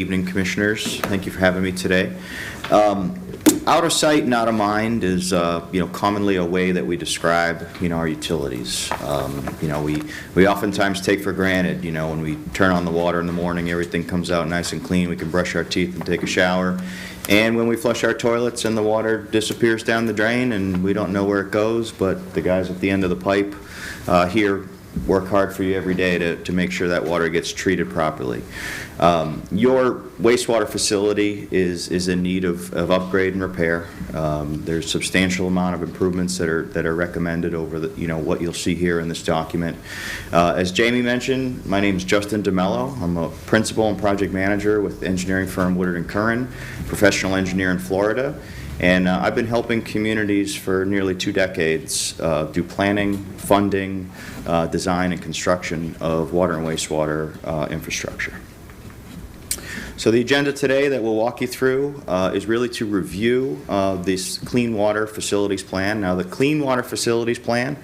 Evening, Commissioners. Thank you for having me today. Out of sight, not of mind is, commonly a way that we describe, our utilities. We oftentimes take for granted, when we turn on the water in the morning, everything comes out nice and clean. We can brush our teeth and take a shower. And when we flush our toilets and the water disappears down the drain and we don't know where it goes, but the guys at the end of the pipe here work hard for you every day to make sure that water gets treated properly. Your wastewater facility is in need of upgrade and repair. There's a substantial amount of improvements that are recommended over what you'll see here in this document. As Jamie mentioned, my name is Justin DeMello. I'm a principal and project manager with engineering firm Woodard & Curran, professional engineer in Florida. And I've been helping communities for nearly 2 decades do planning, funding, design, and construction of water and wastewater infrastructure. So the agenda today that we'll walk you through is really to review this Clean Water Facilities Plan. Now, the Clean Water Facilities Plan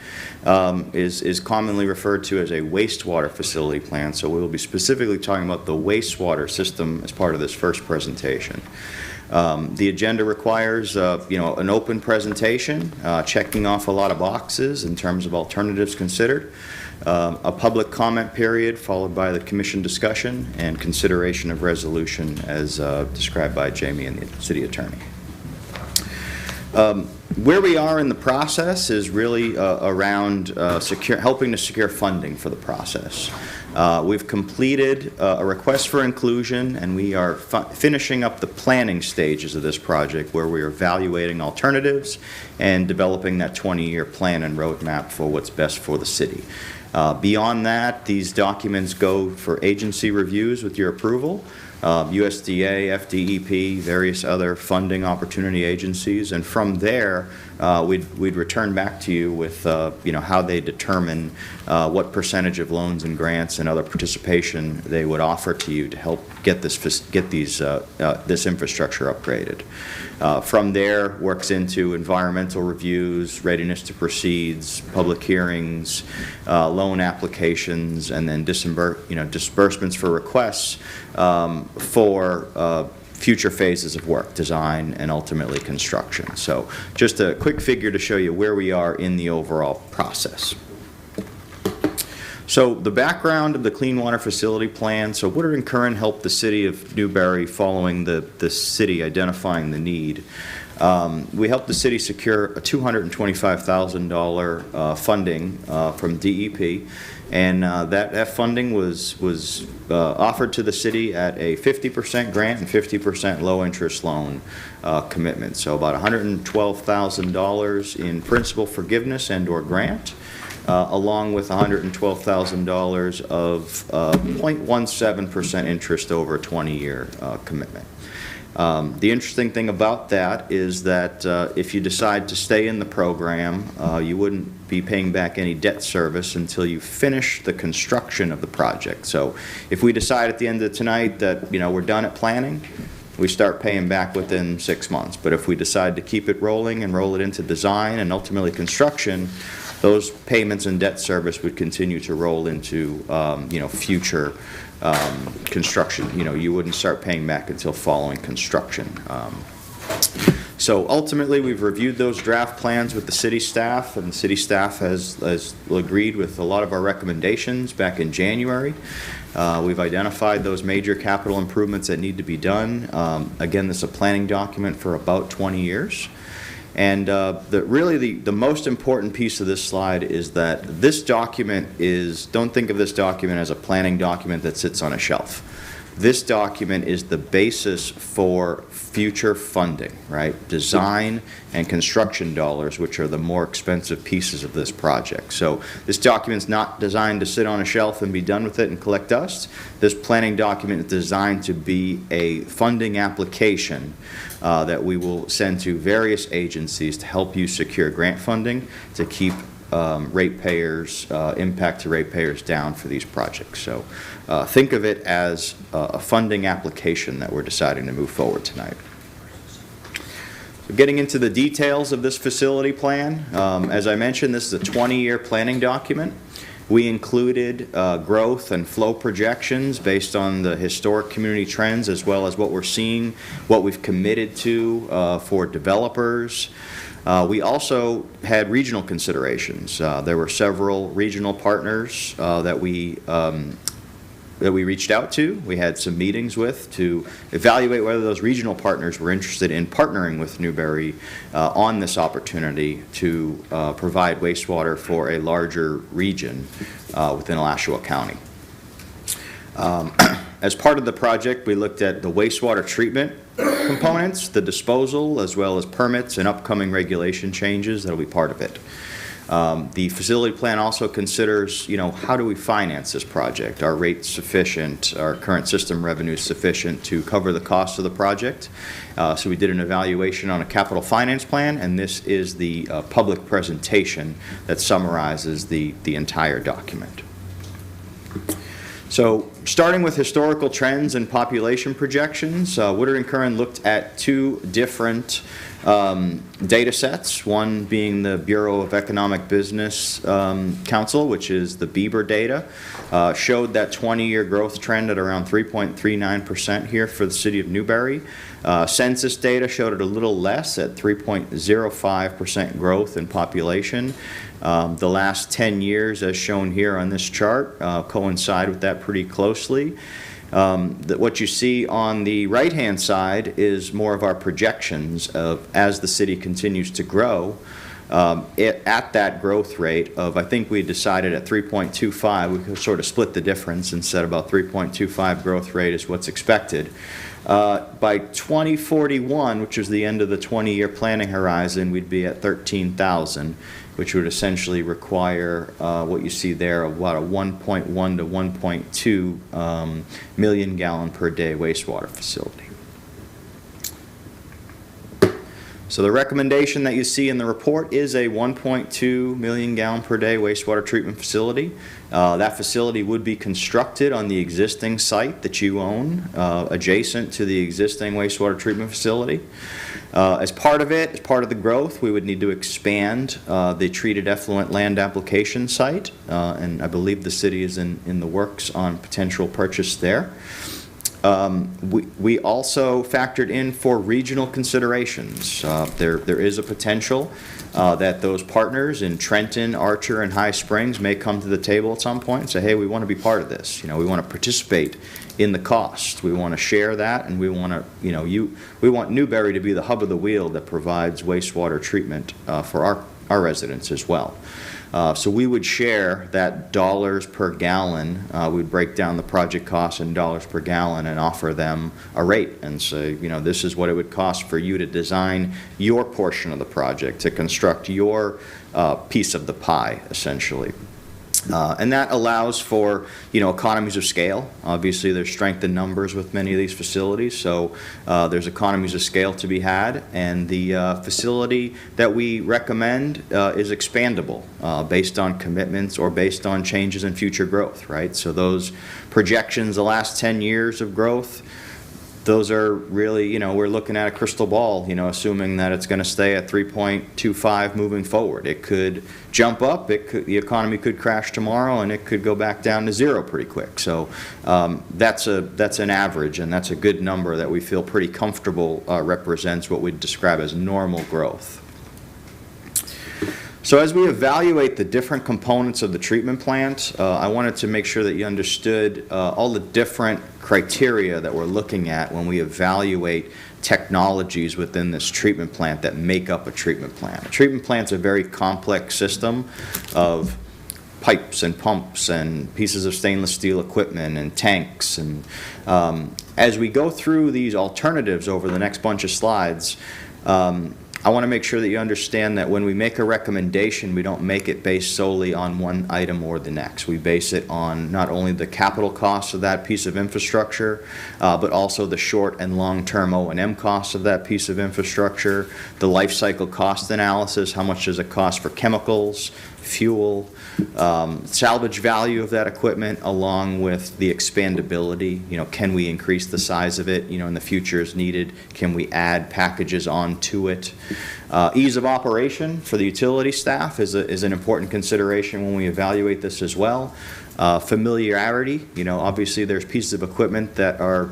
is commonly referred to as a wastewater facility plan. So we will be specifically talking about the wastewater system as part of this first presentation. The agenda requires, an open presentation, checking off a lot of boxes in terms of alternatives considered, a public comment period followed by the commission discussion and consideration of resolution as described by Jamie and the city attorney. Where we are in the process is really around helping to secure funding for the process. We've completed a request for inclusion, and we are finishing up the planning stages of this project where we are evaluating alternatives and developing that 20-year plan and roadmap for what's best for the city. Beyond that, these documents go for agency reviews with your approval. USDA, FDEP, various other funding opportunity agencies, and from there we'd return back to you with how they determine what percentage of loans and grants and other participation they would offer to you to help get this infrastructure upgraded. From there works into environmental reviews, readiness to proceeds, public hearings, loan applications, and then disbursements for requests for future phases of work, design, and ultimately construction. So just a quick figure to show you where we are in the overall process. So the background of the Clean Water Facility Plan. So Woodard & Curran helped the city of Newberry following the city identifying the need. We helped the city secure a $225,000 funding from DEP, and that funding was offered to the city at a 50% grant and 50% low-interest loan commitment. So about $112,000 in principal forgiveness and/or grant, along with $112,000 of 0.17% interest over a 20-year commitment. The interesting thing about that is that if you decide to stay in the program, you wouldn't be paying back any debt service until you finish the construction of the project. So if we decide at the end of tonight that we're done at planning, we start paying back within 6 months. But if we decide to keep it rolling and roll it into design and ultimately construction, those payments and debt service would continue to roll into future construction. You wouldn't start paying back until following construction. So ultimately, we've reviewed those draft plans with the city staff, and the city staff has agreed with a lot of our recommendations back in January. We've identified those major capital improvements that need to be done. Again, this is a planning document for about 20 years. And the most important piece of this slide is that this document don't think of this document as a planning document that sits on a shelf. This document is the basis for future funding, right? Design and construction dollars, which are the more expensive pieces of this project. So this document's not designed to sit on a shelf and be done with it and collect dust. This planning document is designed to be a funding application that we will send to various agencies to help you secure grant funding to keep ratepayers, impact to ratepayers down for these projects. So think of it as a funding application that we're deciding to move forward tonight. So getting into the details of this facility plan, as I mentioned, this is a 20-year planning document. We included growth and flow projections based on the historic community trends, as well as what we're seeing, what we've committed to for developers. We also had regional considerations. There were several regional partners that we reached out to. We had some meetings with to evaluate whether those regional partners were interested in partnering with Newberry on this opportunity to provide wastewater for a larger region within Alachua County. As part of the project, we looked at the wastewater treatment components, the disposal, as well as permits and upcoming regulation changes that will be part of it. The facility plan also considers, how do we finance this project? Are rates sufficient? Are current system revenues sufficient to cover the cost of the project? So we did an evaluation on a capital finance plan, and this is the public presentation that summarizes the entire document. So starting with historical trends and population projections, Woodard and Curran looked at two different data sets, one being the Bureau of Economic Business Council, which is the Bieber data, showed that 20-year growth trend at around 3.39% here for the city of Newberry. Census data showed it a little less at 3.05% growth in population. The last 10 years, as shown here on this chart, coincide with that pretty closely. What you see on the right-hand side is more of our projections of as the city continues to grow. At that growth rate of, I think we decided at 3.25, we could sort of split the difference and said about 3.25 growth rate is what's expected. By 2041, which is the end of the 20-year planning horizon, we'd be at 13,000, which would essentially require what you see there, about a 1.1 to 1.2 million gallon per day wastewater facility. So the recommendation that you see in the report is a 1.2 million gallon per day wastewater treatment facility. That facility would be constructed on the existing site that you own, adjacent to the existing wastewater treatment facility. As part of it, as part of the growth, we would need to expand the treated effluent land application site, and I believe the city is in the works on potential purchase there. We also factored in for regional considerations. There is a potential that those partners in Trenton, Archer, and High Springs may come to the table at some point and say, hey, we want to be part of this. We want to participate in the cost. We want to share that, and we want to, we want Newberry to be the hub of the wheel that provides wastewater treatment for our residents as well. So we would share that dollars per gallon. We'd break down the project cost in dollars per gallon and offer them a rate and say, this is what it would cost for you to design your portion of the project, to construct your piece of the pie, essentially. And that allows for, economies of scale. Obviously, there's strength in numbers with many of these facilities, so there's economies of scale to be had. And the facility that we recommend is expandable based on commitments or based on changes in future growth, right? So those projections, the last 10 years of growth, those are really, we're looking at a crystal ball, assuming that it's going to stay at 3.25 moving forward. It could jump up, the economy could crash tomorrow, and it could go back down to zero pretty quick. So that's an average, and that's a good number that we feel pretty comfortable represents what we'd describe as normal growth. So as we evaluate the different components of the treatment plant, I wanted to make sure that you understood all the different criteria that we're looking at when we evaluate technologies within this treatment plant that make up a treatment plant. A treatment plant's a very complex system of pipes and pumps and pieces of stainless steel equipment and tanks. And as we go through these alternatives over the next bunch of slides, I want to make sure that you understand that when we make a recommendation, we don't make it based solely on one item or the next. We base it on not only the capital costs of that piece of infrastructure, but also the short and long-term O&M costs of that piece of infrastructure, the life cycle cost analysis, how much does it cost for chemicals, fuel, salvage value of that equipment, along with the expandability. Can we increase the size of it, in the future as needed? Can we add packages onto it? Ease of operation for the utility staff is an important consideration when we evaluate this as well. Familiarity, obviously there's pieces of equipment that are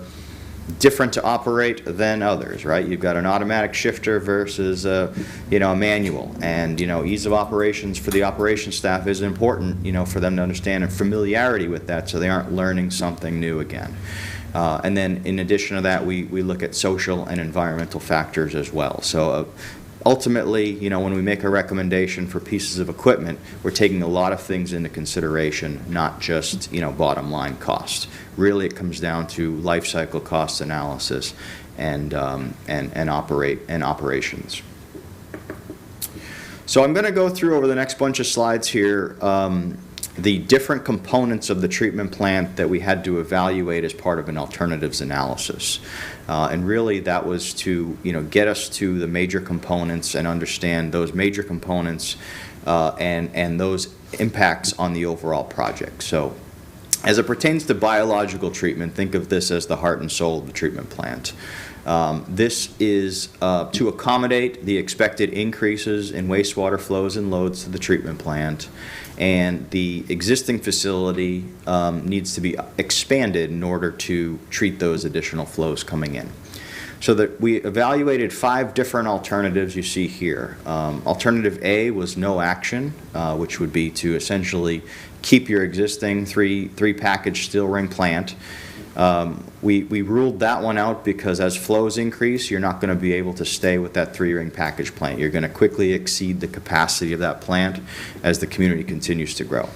different to operate than others, right? You've got an automatic shifter versus a manual, and ease of operations for the operations staff is important, for them to understand, and familiarity with that, so they aren't learning something new again. And then in addition to that, we look at social and environmental factors as well. So ultimately, when we make a recommendation for pieces of equipment, we're taking a lot of things into consideration, not just, bottom line cost. Really, it comes down to life cycle cost analysis and operations. So I'm going to go through over the next bunch of slides here the different components of the treatment plant that we had to evaluate as part of an alternatives analysis. And really that was to get us to the major components and understand those major components and those impacts on the overall project. So as it pertains to biological treatment, think of this as the heart and soul of the treatment plant. This is to accommodate the expected increases in wastewater flows and loads to the treatment plant, and the existing facility needs to be expanded in order to treat those additional flows coming in. So that we evaluated 5 different alternatives you see here. Alternative A was no action, which would be to essentially keep your existing three package steel ring plant. We ruled that one out because as flows increase, you're not going to be able to stay with that 3-ring package plant. You're going to quickly exceed the capacity of that plant as the community continues to grow.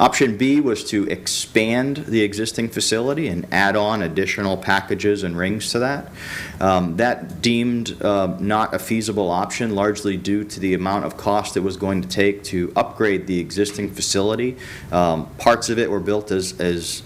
Option B was to expand the existing facility and add on additional packages and rings to that. That deemed not a feasible option, largely due to the amount of cost it was going to take to upgrade the existing facility. Parts of it were built as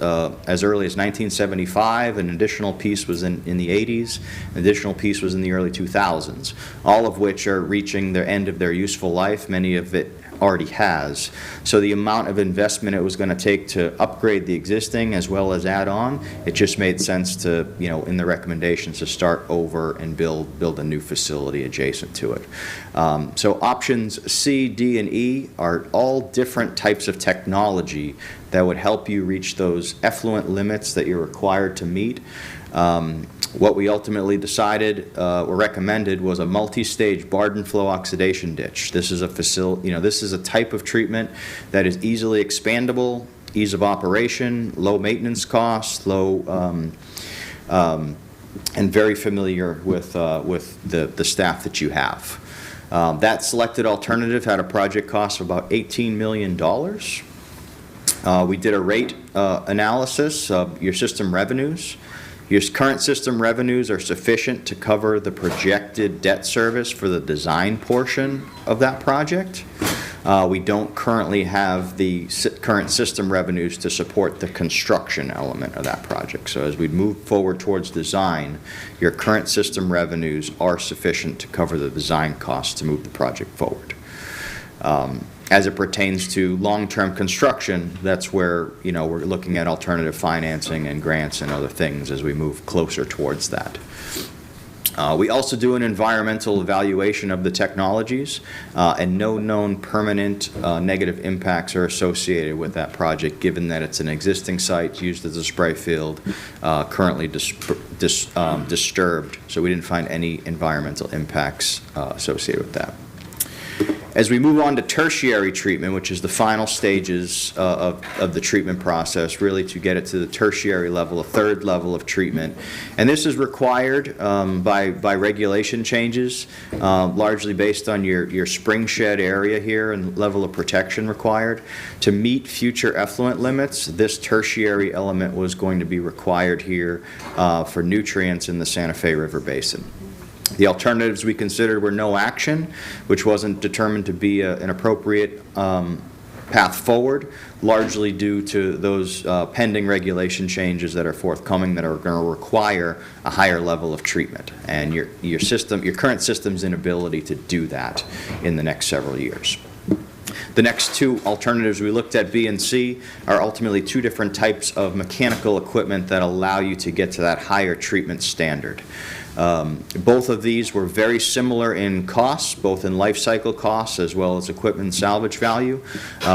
early as 1975. An additional piece was in the 80s. An additional piece was in the early 2000s, all of which are reaching the end of their useful life. Many of it already has. So the amount of investment it was going to take to upgrade the existing as well as add on, it just made sense to, in the recommendations, to start over and build a new facility adjacent to it. So options C, D, and E are all different types of technology that would help you reach those effluent limits that you're required to meet. What we ultimately decided or recommended was a multi-stage barred and flow oxidation ditch. This is a this is a type of treatment that is easily expandable, ease of operation, low maintenance costs, low and very familiar with the staff that you have. That selected alternative had a project cost of about $18 million. We did a rate analysis of your system revenues. Your current system revenues are sufficient to cover the projected debt service for the design portion of that project. We don't currently have the current system revenues to support the construction element of that project. So as we move forward towards design, your current system revenues are sufficient to cover the design costs to move the project forward. As it pertains to long-term construction, that's where we're looking at alternative financing and grants and other things as we move closer towards that. We also do an environmental evaluation of the technologies, and no known permanent negative impacts are associated with that project, given that it's an existing site used as a spray field, currently disturbed, so we didn't find any environmental impacts associated with that. As we move on to tertiary treatment, which is the final stages of the treatment process, really to get it to the tertiary level, a third level of treatment. And this is required by regulation changes, largely based on your spring shed area here and level of protection required. To meet future effluent limits, this tertiary element was going to be required here for nutrients in the Santa Fe River Basin. The alternatives we considered were no action, which wasn't determined to be an appropriate path forward, largely due to those pending regulation changes that are forthcoming that are going to require a higher level of treatment, and your current system's inability to do that in the next several years. The next 2 alternatives we looked at, B and C, are ultimately 2 different types of mechanical equipment that allow you to get to that higher treatment standard. Both of these were very similar in costs, both in life cycle costs as well as equipment salvage value.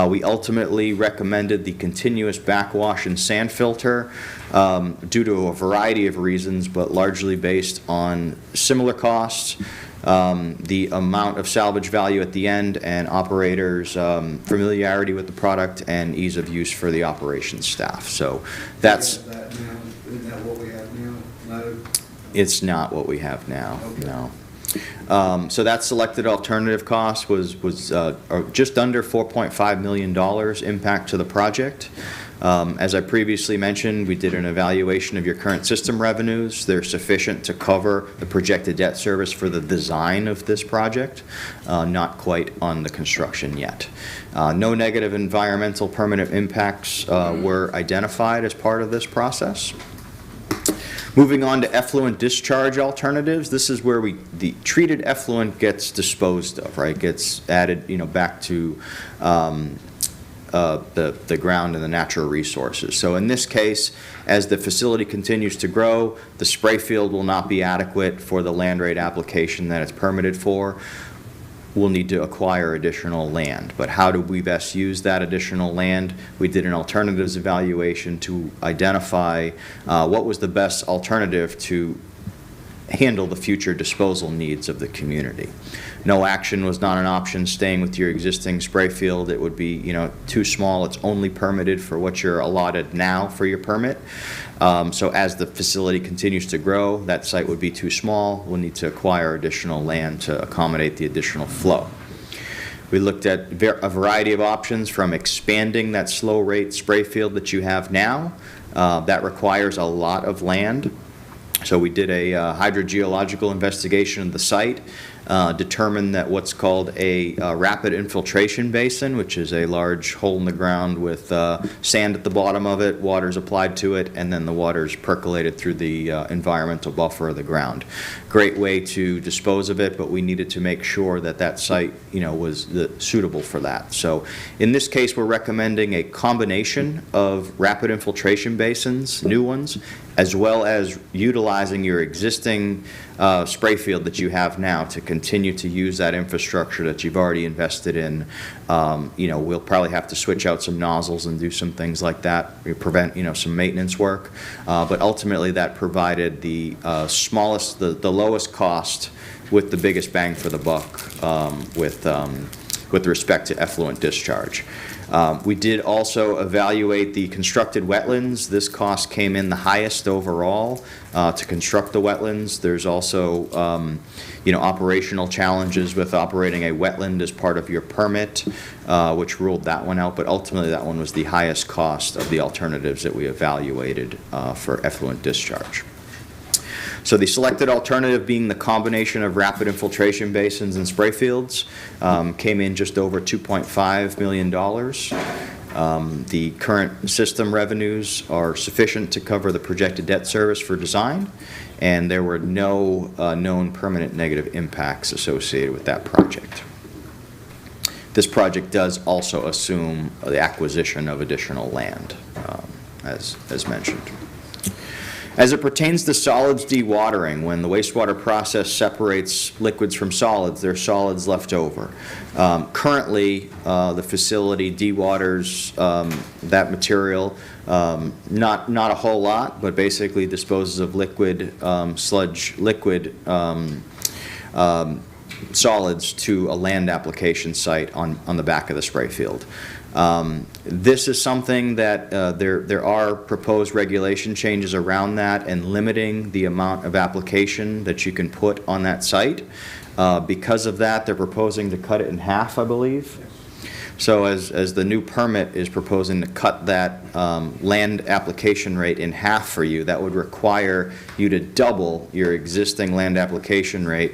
We ultimately recommended the continuous backwash and sand filter due to a variety of reasons, but largely based on similar costs, the amount of salvage value at the end, and operators' familiarity with the product and ease of use for the operations staff. So that's... Isn't that what we have now? No? It's not what we have now, Okay. no. So that selected alternative cost was just under $4.5 million impact to the project. As I previously mentioned, we did an evaluation of your current system revenues. They're sufficient to cover the projected debt service for the design of this project, not quite on the construction yet. No negative environmental permanent impacts were identified as part of this process. Moving on to effluent discharge alternatives, this is where the treated effluent gets disposed of, right? Gets added, back to the ground and the natural resources. So in this case, as the facility continues to grow, the spray field will not be adequate for the land rate application that it's permitted for. We'll need to acquire additional land. But how do we best use that additional land? We did an alternatives evaluation to identify what was the best alternative to handle the future disposal needs of the community. No action was not an option. Staying with your existing spray field, it would be too small. It's only permitted for what you're allotted now for your permit. So as the facility continues to grow, that site would be too small. We'll need to acquire additional land to accommodate the additional flow. We looked at a variety of options, from expanding that slow rate spray field that you have now. That requires a lot of land. So we did a hydrogeological investigation of the site, determined that what's called a rapid infiltration basin, which is a large hole in the ground with sand at the bottom of it, water's applied to it, and then the water's percolated through the environmental buffer of the ground. Great way to dispose of it, but we needed to make sure that that site was suitable for that. So in this case, we're recommending a combination of rapid infiltration basins, new ones, as well as utilizing your existing spray field that you have now to continue to use that infrastructure that you've already invested in. We'll probably have to switch out some nozzles and do some things like that, prevent some maintenance work. But ultimately, that provided the smallest, the lowest cost with the biggest bang for the buck with respect to effluent discharge. We did also evaluate the constructed wetlands. This cost came in the highest overall to construct the wetlands. There's also, operational challenges with operating a wetland as part of your permit, which ruled that one out. But ultimately, that one was the highest cost of the alternatives that we evaluated for effluent discharge. So the selected alternative, being the combination of rapid infiltration basins and spray fields, came in just over $2.5 million. The current system revenues are sufficient to cover the projected debt service for design, and there were no known permanent negative impacts associated with that project. This project does also assume the acquisition of additional land, as mentioned. As it pertains to solids dewatering, when the wastewater process separates liquids from solids, there are solids left over. Currently, the facility dewaters that material, not a whole lot, but basically disposes of liquid, sludge, liquid solids to a land application site on the back of the spray field. This is something that there are proposed regulation changes around that and limiting the amount of application that you can put on that site. Because of that, they're proposing to cut it in half, I believe. So as the new permit is proposing to cut that land application rate in half for you, that would require you to double your existing land application rate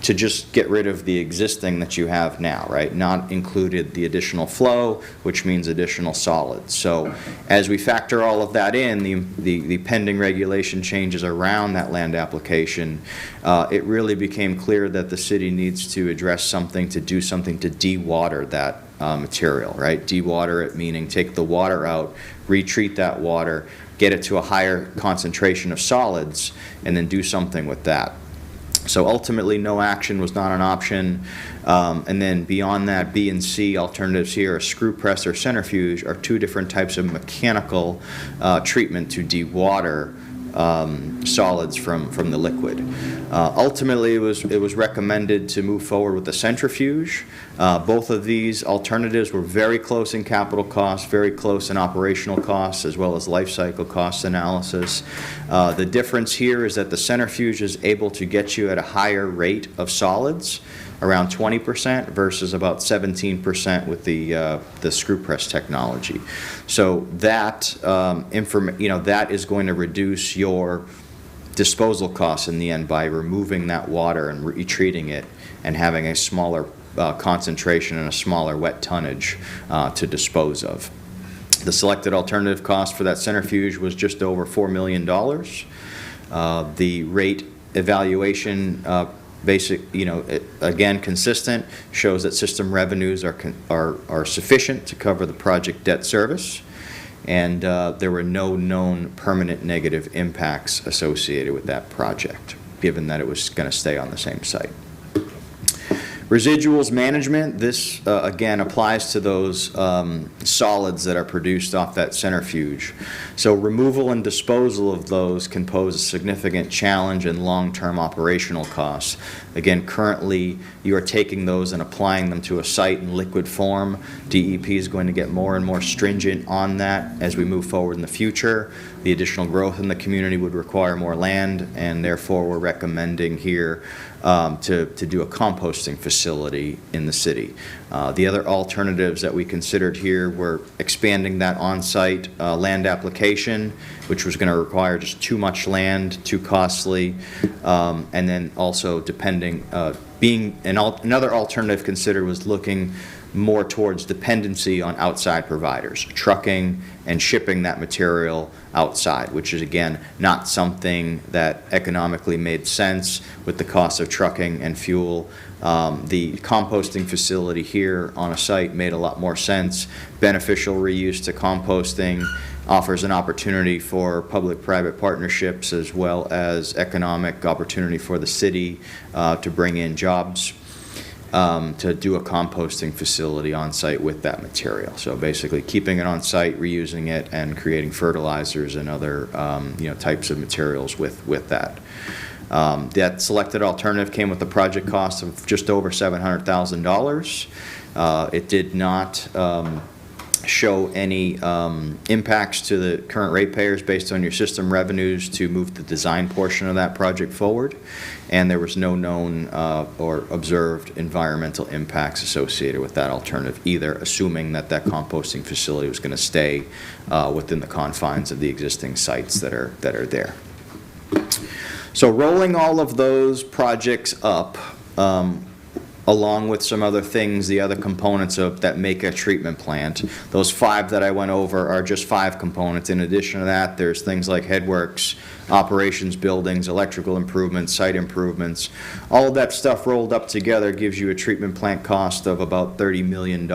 to just get rid of the existing that you have now, right? Not included the additional flow, which means additional solids. So as we factor all of that in, the pending regulation changes around that land application, it really became clear that the city needs to address something, to do something to dewater that material, right? Dewater it, meaning take the water out, retreat that water, get it to a higher concentration of solids, and then do something with that. So ultimately, no action was not an option. And then beyond that, B and C alternatives here, a screw press or centrifuge, are two different types of mechanical treatment to dewater solids from the liquid. Ultimately, it was recommended to move forward with the centrifuge. Both of these alternatives were very close in capital costs, very close in operational costs, as well as life cycle cost analysis. The difference here is that the centrifuge is able to get you at a higher rate of solids, around 20% versus about 17% with the screw press technology. So that that is going to reduce your disposal costs in the end by removing that water and retreating it and having a smaller concentration and a smaller wet tonnage to dispose of. The selected alternative cost for that centrifuge was just over $4 million. The rate evaluation again, consistent, shows that system revenues are sufficient to cover the project debt service, and there were no known permanent negative impacts associated with that project, given that it was going to stay on the same site. Residuals management, this again applies to those solids that are produced off that centrifuge. So removal and disposal of those can pose a significant challenge and long-term operational costs. Again, currently you are taking those and applying them to a site in liquid form. DEP is going to get more and more stringent on that as we move forward in the future. The additional growth in the community would require more land, and therefore we're recommending here to do a composting facility in the city. The other alternatives that we considered here were expanding that on-site land application, which was going to require just too much land, too costly, and then also another alternative considered was looking more towards dependency on outside providers, trucking and shipping that material outside, which is, again, not something that economically made sense with the cost of trucking and fuel. The composting facility here on a site made a lot more sense. Beneficial reuse to composting offers an opportunity for public-private partnerships as well as economic opportunity for the city to bring in jobs. To do a composting facility on site with that material. So basically keeping it on site, reusing it, and creating fertilizers and other types of materials with that. That selected alternative came with a project cost of just over $700,000. It did not show any impacts to the current ratepayers based on your system revenues to move the design portion of that project forward, and there was no known or observed environmental impacts associated with that alternative either, assuming that composting facility was going to stay within the confines of the existing sites that are there. So rolling all of those projects up, along with some other things, the other components that make a treatment plant. Those 5 that I went over are just 5 components. In addition to that, there's things like headworks, operations buildings, electrical improvements, site improvements. All of that stuff rolled up together gives you a treatment plant cost of about $30 million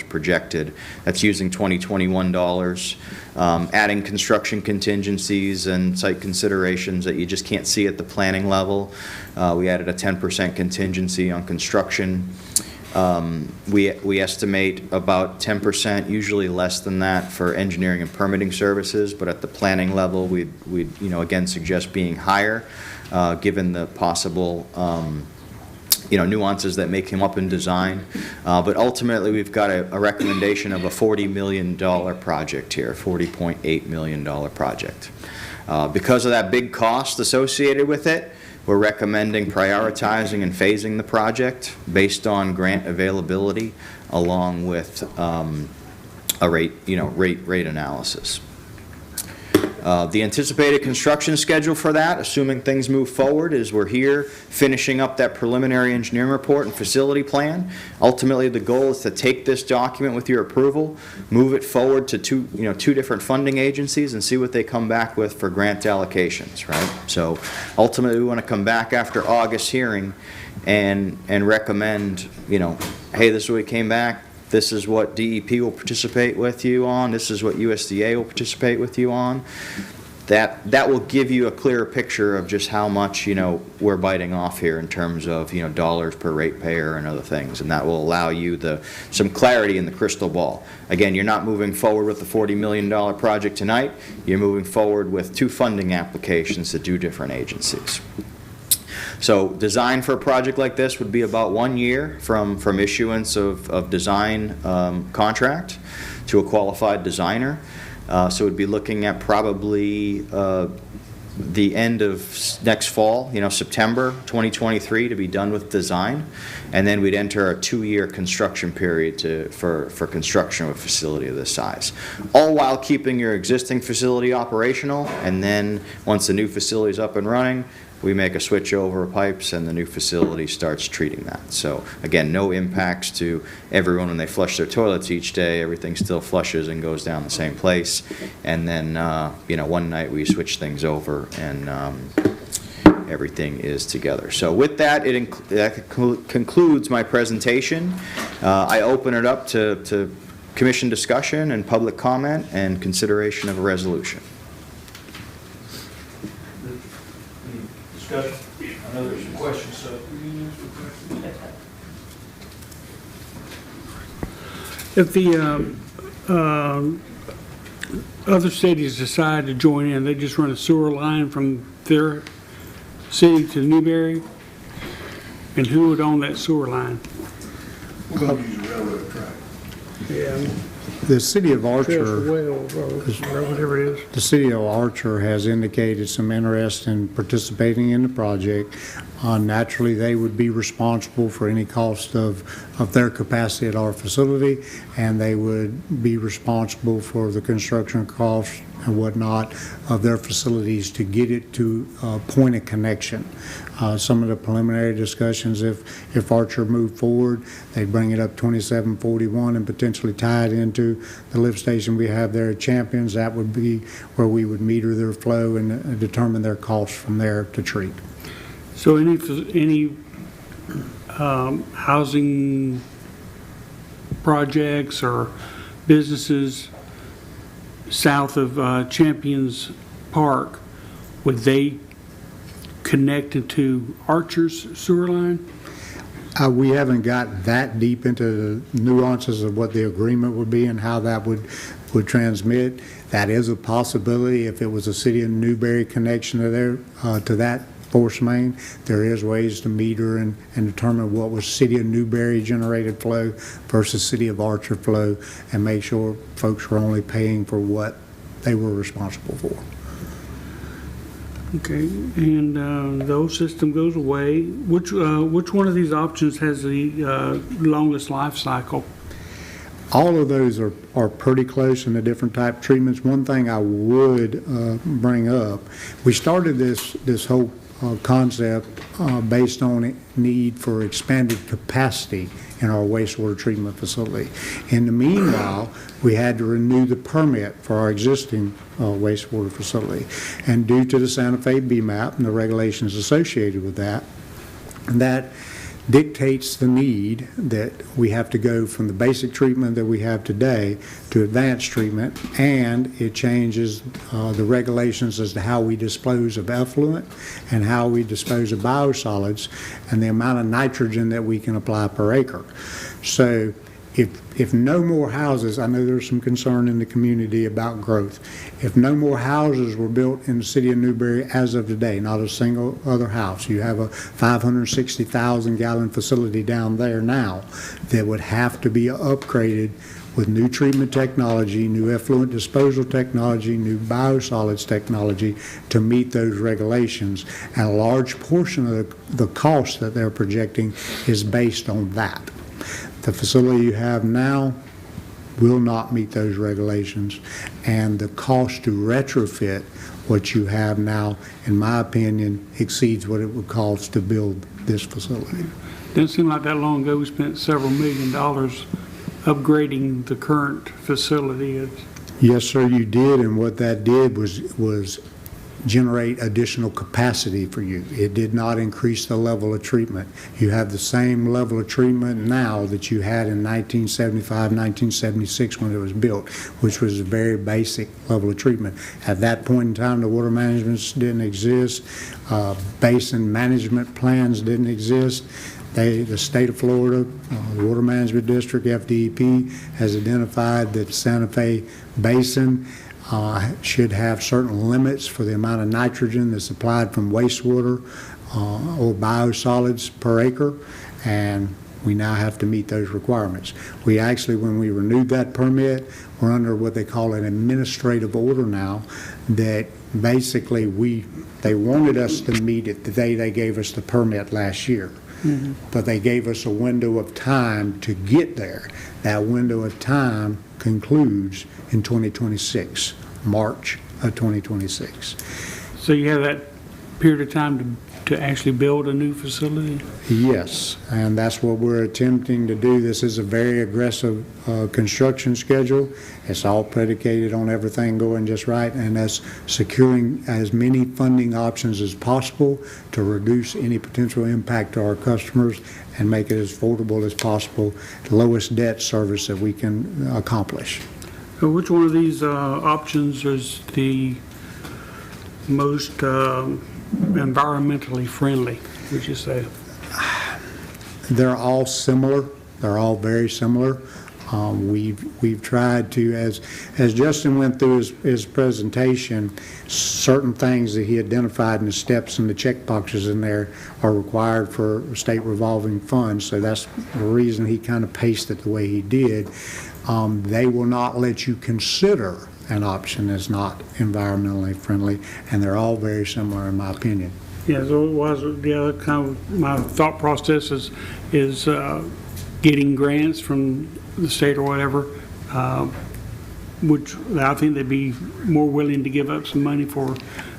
projected. That's using 2021 dollars. Adding construction contingencies and site considerations that you just can't see at the planning level. We added a 10% contingency on construction. We estimate about 10%, usually less than that, for engineering and permitting services, but at the planning level, we'd again suggest being higher, given the possible nuances that may come up in design. But ultimately, we've got a recommendation of a $40 million project here, $40.8 million project. Because of that big cost associated with it, we're recommending prioritizing and phasing the project based on grant availability, along with a rate analysis. The anticipated construction schedule for that, assuming things move forward, is we're here finishing up that preliminary engineering report and facility plan. Ultimately, the goal is to take this document with your approval, move it forward to two different funding agencies and see what they come back with for grant allocations, right? So ultimately, we want to come back after August hearing and recommend, hey, this is what we came back. This is what DEP will participate with you on. This is what USDA will participate with you on. that will give you a clearer picture of just how much, we're biting off here in terms of, dollars per ratepayer and other things. And that will allow you some clarity in the crystal ball. Again, you're not moving forward with the $40 million project tonight. You're moving forward with 2 funding applications to 2 different agencies. So design for a project like this would be about 1 year from issuance of design contract to a qualified designer. So we'd be looking at probably the end of next fall, September 2023 to be done with design. And then we'd enter a 2-year construction period for construction of a facility of this size. All while keeping your existing facility operational, and then once the new facility is up and running, we make a switch over of pipes and the new facility starts treating that. So again, no impacts to everyone when they flush their toilets each day. Everything still flushes and goes down the same place. And then, one night we switch things over and everything is together. So with that, that concludes my presentation. I open it up to commission discussion and public comment and consideration of a resolution. Discussion. I know there's some questions, so. If the other cities decide to join in, they just run a sewer line from their city to Newberry, and who would own that sewer line? We're going to use a railroad track. Yeah, The city of Archer, whatever it is. the city of Archer has indicated some interest in participating in the project. Naturally, they would be responsible for any cost of their capacity at our facility, and they would be responsible for the construction costs and whatnot of their facilities to get it to a point of connection. Some of the preliminary discussions, if Archer moved forward, they'd bring it up 2741 and potentially tie it into the lift station we have there at Champions. That would be where we would meter their flow and determine their costs from there to treat. So any housing projects or businesses south of Champions Park, would they connect into Archer's sewer line? We haven't got that deep into the nuances of what the agreement would be and how that would transmit. That is a possibility if it was a city of Newberry connection to that force main. There is ways to meter and determine what was city of Newberry generated flow versus city of Archer flow and make sure folks were only paying for what they were responsible for. Okay, and the old system goes away. Which one of these options has the longest life cycle? All of those are pretty close in the different type treatments. One thing I would bring up, we started this whole concept based on need for expanded capacity in our wastewater treatment facility. In the meanwhile, we had to renew the permit for our existing wastewater facility. And due to the Santa Fe BMAP and the regulations associated with that, that dictates the need that we have to go from the basic treatment that we have today to advanced treatment, and it changes the regulations as to how we dispose of effluent and how we dispose of biosolids and the amount of nitrogen that we can apply per acre. So if no more houses, I know there's some concern in the community about growth. If no more houses were built in the city of Newberry as of today, not a single other house, you have a 560,000 gallon facility down there now that would have to be upgraded with new treatment technology, new effluent disposal technology, new biosolids technology to meet those regulations. And a large portion of the cost that they're projecting is based on that. The facility you have now will not meet those regulations, and the cost to retrofit what you have now, in my opinion, exceeds what it would cost to build this facility. Didn't seem like that long ago we spent several $1 million upgrading the current facility. Yes, sir, you did, and what that did was generate additional capacity for you. It did not increase the level of treatment. You have the same level of treatment now that you had in 1975, 1976 when it was built, which was a very basic level of treatment. At that point in time, the water management didn't exist. Basin management plans didn't exist. The state of Florida, the Water Management District, FDEP, has identified that the Santa Fe Basin should have certain limits for the amount of nitrogen that's supplied from wastewater or biosolids per acre, and we now have to meet those requirements. We actually, when we renewed that permit, we're under what they call an administrative order now that basically they wanted us to meet it the day they gave us the permit last year. Mm-hmm. But they gave us a window of time to get there. That window of time concludes in 2026, March of 2026. So you have that period of time to actually build a new facility? Yes, and that's what we're attempting to do. This is a very aggressive construction schedule. It's all predicated on everything going just right, and that's securing as many funding options as possible to reduce any potential impact to our customers and make it as affordable as possible, the lowest debt service that we can accomplish. So which one of these options is the most environmentally friendly, would you say? They're all similar. They're all very similar. We've tried to, as Justin went through his presentation, certain things that he identified in the steps and the check boxes in there are required for state revolving funds. So that's the reason he kind of paced it the way he did. They will not let you consider an option that's not environmentally friendly, and they're all very similar in my opinion. Yeah, so it was the other kind of my thought process is getting grants from the state or whatever, which I think they'd be more willing to give up some money for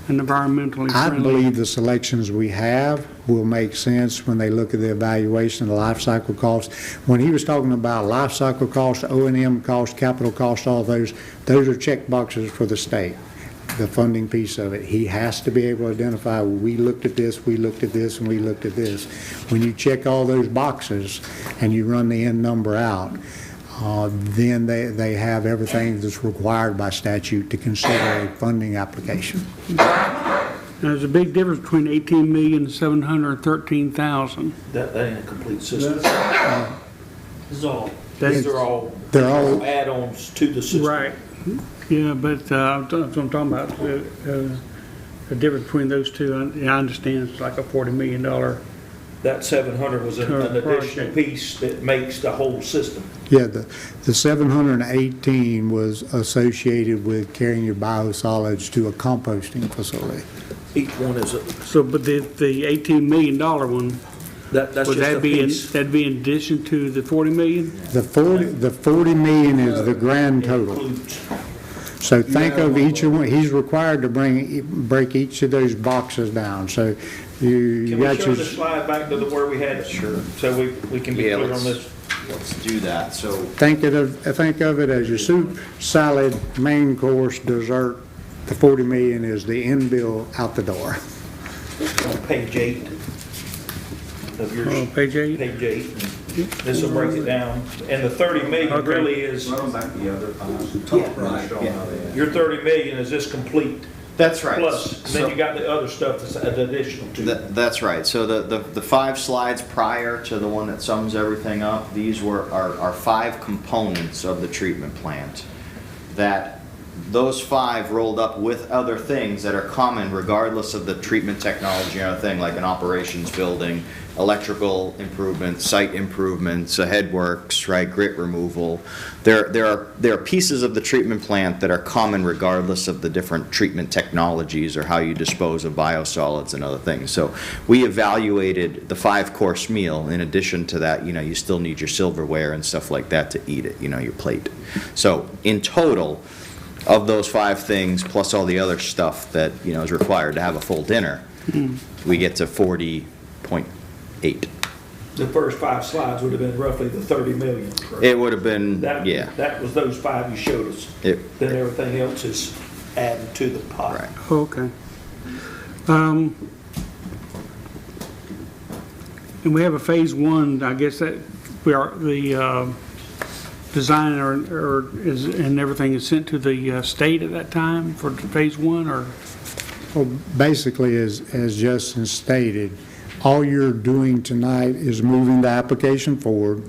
an environmentally friendly. I believe the selections we have will make sense when they look at the evaluation of the life cycle costs. When he was talking about life cycle costs, O&M costs, capital costs, all those are check boxes for the state, the funding piece of it. He has to be able to identify, we looked at this, we looked at this, and we looked at this. When you check all those boxes and you run the end number out, then they have everything that's required by statute to consider a funding application. Now, there's a big difference between $18,713,000. That ain't a complete system. These are all add-ons to the system. Right. Yeah, but that's what I'm talking about. The difference between those two, I understand it's like a $40 million. That 700 was an additional piece that makes the whole system. Yeah, the 718 was associated with carrying your biosolids to a composting facility. Each one is But the $18 million one, that's would just that a be piece. that'd be in addition to the $40 million? The 40 million is the grand total. Includes. So think of each one. He's required to break each of those boxes down. So you Can we got show your the slide back to where we had it? Sure. So we can be Yeah, clear on this. let's do that. So think of it as your soup, salad, main course, dessert. The 40 million is the end bill out the door. On page 8 of yours. Oh, page 8? Page 8. This will break it down. And the 30 million Okay. really is, Run back the other your 30 million is this complete. that's right. Plus, then you got the other stuff that's additional to it. That's right. So the 5 slides prior to the one that sums everything up, these are 5 components of the treatment plant that those 5 rolled up with other things that are common regardless of the treatment technology or thing, like an operations building, electrical improvements, site improvements, headworks, right, grit removal. There are pieces of the treatment plant that are common regardless of the different treatment technologies or how you dispose of biosolids and other things. So we evaluated the 5-course meal. In addition to that, you still need your silverware and stuff like that to eat it, your plate. So in total, of those 5 things, plus all the other stuff that, is required to have a full dinner, we get to 40.8. The first 5 slides would have been roughly the 30 million. correct? It would have been, That was those 5 you showed us. It- Then everything else is added to the pot. Right. Okay. And we have a phase one, I guess that we are, the design and everything is sent to the state at that time for phase one, or? Well, basically, as Justin stated, all you're doing tonight is moving the application forward,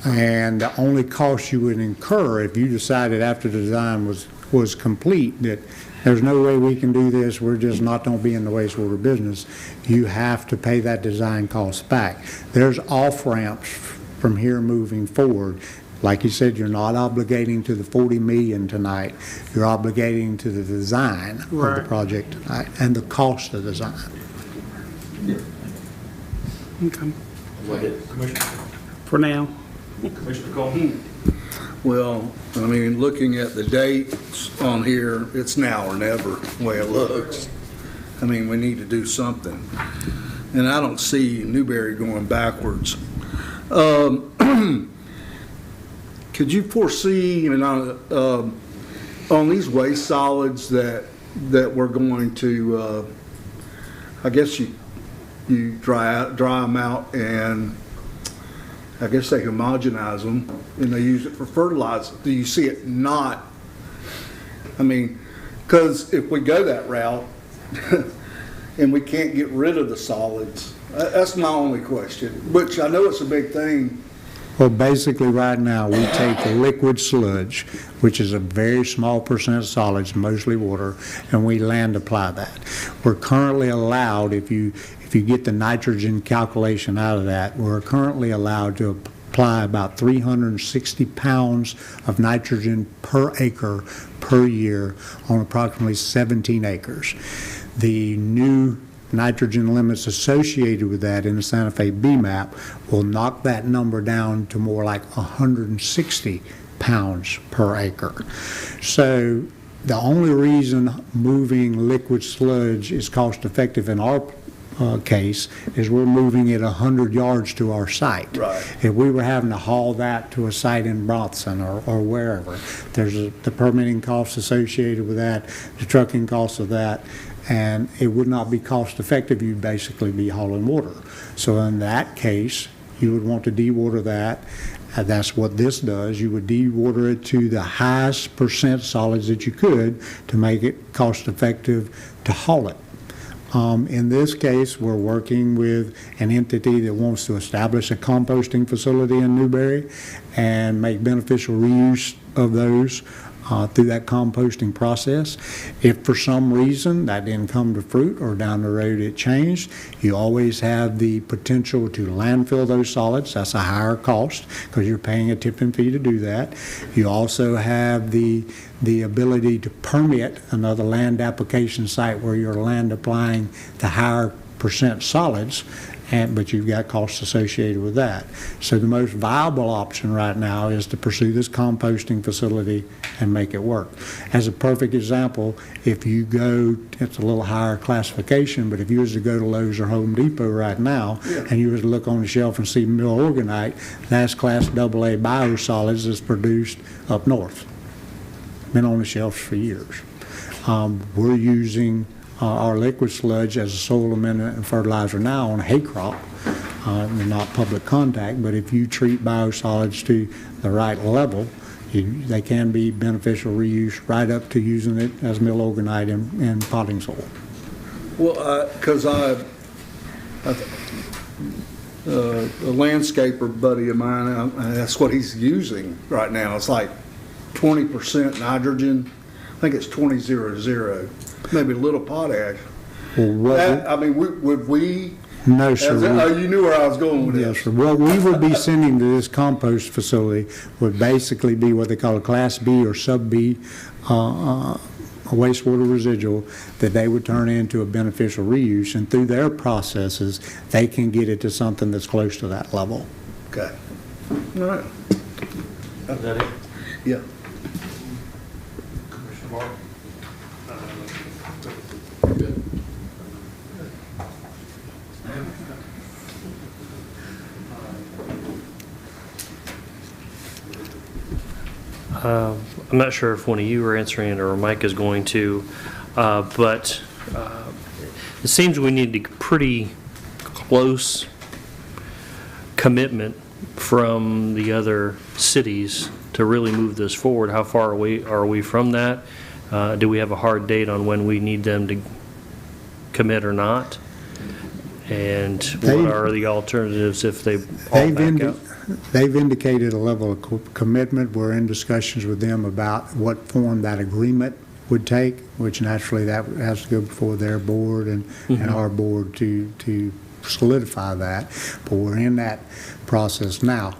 and the only cost you would incur if you decided after the design was complete that there's no way we can do this, we're just not going to be in the wastewater business, you have to pay that design cost back. There's off-ramps from here moving forward. Like you said, you're not obligating to the $40 million tonight. You're obligating to the design of the project tonight and the cost of design. Okay. Is that it, Commissioner? For now. Commissioner Coleman? Well, I mean, looking at the dates on here, it's now or never, the way it looks. I mean, we need to do something. And I don't see Newberry going backwards. Could you foresee, on these waste solids that we're going to, I guess you dry them out and I guess they homogenize them and they use it for fertilizer. Do you see it not? I mean, because if we go that route and we can't get rid of the solids, that's my only question, which I know it's a big thing. Well, basically right now we take the liquid sludge, which is a very small percent of solids, mostly water, and we land apply that. We're currently allowed, if you get the nitrogen calculation out of that, we're currently allowed to apply about 360 pounds of nitrogen per acre per year on approximately 17 acres. The new nitrogen limits associated with that in the Santa Fe BMAP will knock that number down to more like 160 pounds per acre. So the only reason moving liquid sludge is cost effective in our case is we're moving it 100 yards to our site. Right. If we were having to haul that to a site in Bronson or wherever, there's the permitting costs associated with that, the trucking costs of that, and it would not be cost effective. You'd basically be hauling water. So in that case, you would want to dewater that. That's what this does. You would dewater it to the highest percent solids that you could to make it cost effective to haul it. In this case, we're working with an entity that wants to establish a composting facility in Newberry and make beneficial reuse of those through that composting process. If for some reason that didn't come to fruit or down the road it changed, you always have the potential to landfill those solids. That's a higher cost because you're paying a tipping fee to do that. You also have the ability to permit another land application site where you're land applying the higher percent solids, but you've got costs associated with that. So the most viable option right now is to pursue this composting facility and make it work. As a perfect example, if you go, it's a little higher classification, but if you was to go to Lowe's or Home Depot right now, and you was to look on the shelf and see mill organite, that's class AA biosolids that's produced up north. Been on the shelves for years. We're using our liquid sludge as a soil amendment and fertilizer now on a hay crop. Not public contact, but if you treat biosolids to the right level, they can be beneficial reuse right up to using it as mill organite in potting soil. Well, because a landscaper buddy of mine, that's what he's using right now. It's like 20% nitrogen. I think it's 20-0-0. Maybe a little potash. Well, I mean, would we? No, sir. You knew where I was going with this. Yes, sir. What we would be sending to this compost facility would basically be what they call a Class B or Sub B a wastewater residual that they would turn into a beneficial reuse, and through their processes, they can get it to something that's close to that level. Okay. All right. Is that it? Yeah. Commissioner Martin? I'm not sure if one of you are answering it or Mike is going to, but it seems we need a pretty close commitment from the other cities to really move this forward. How far are we from that? Do we have a hard date on when we need them to commit or not? And what are the alternatives if they all back out? They've indicated a level of commitment. We're in discussions with them about what form that agreement would take, which naturally that has to go before their board and our board to solidify that. But we're in that process now.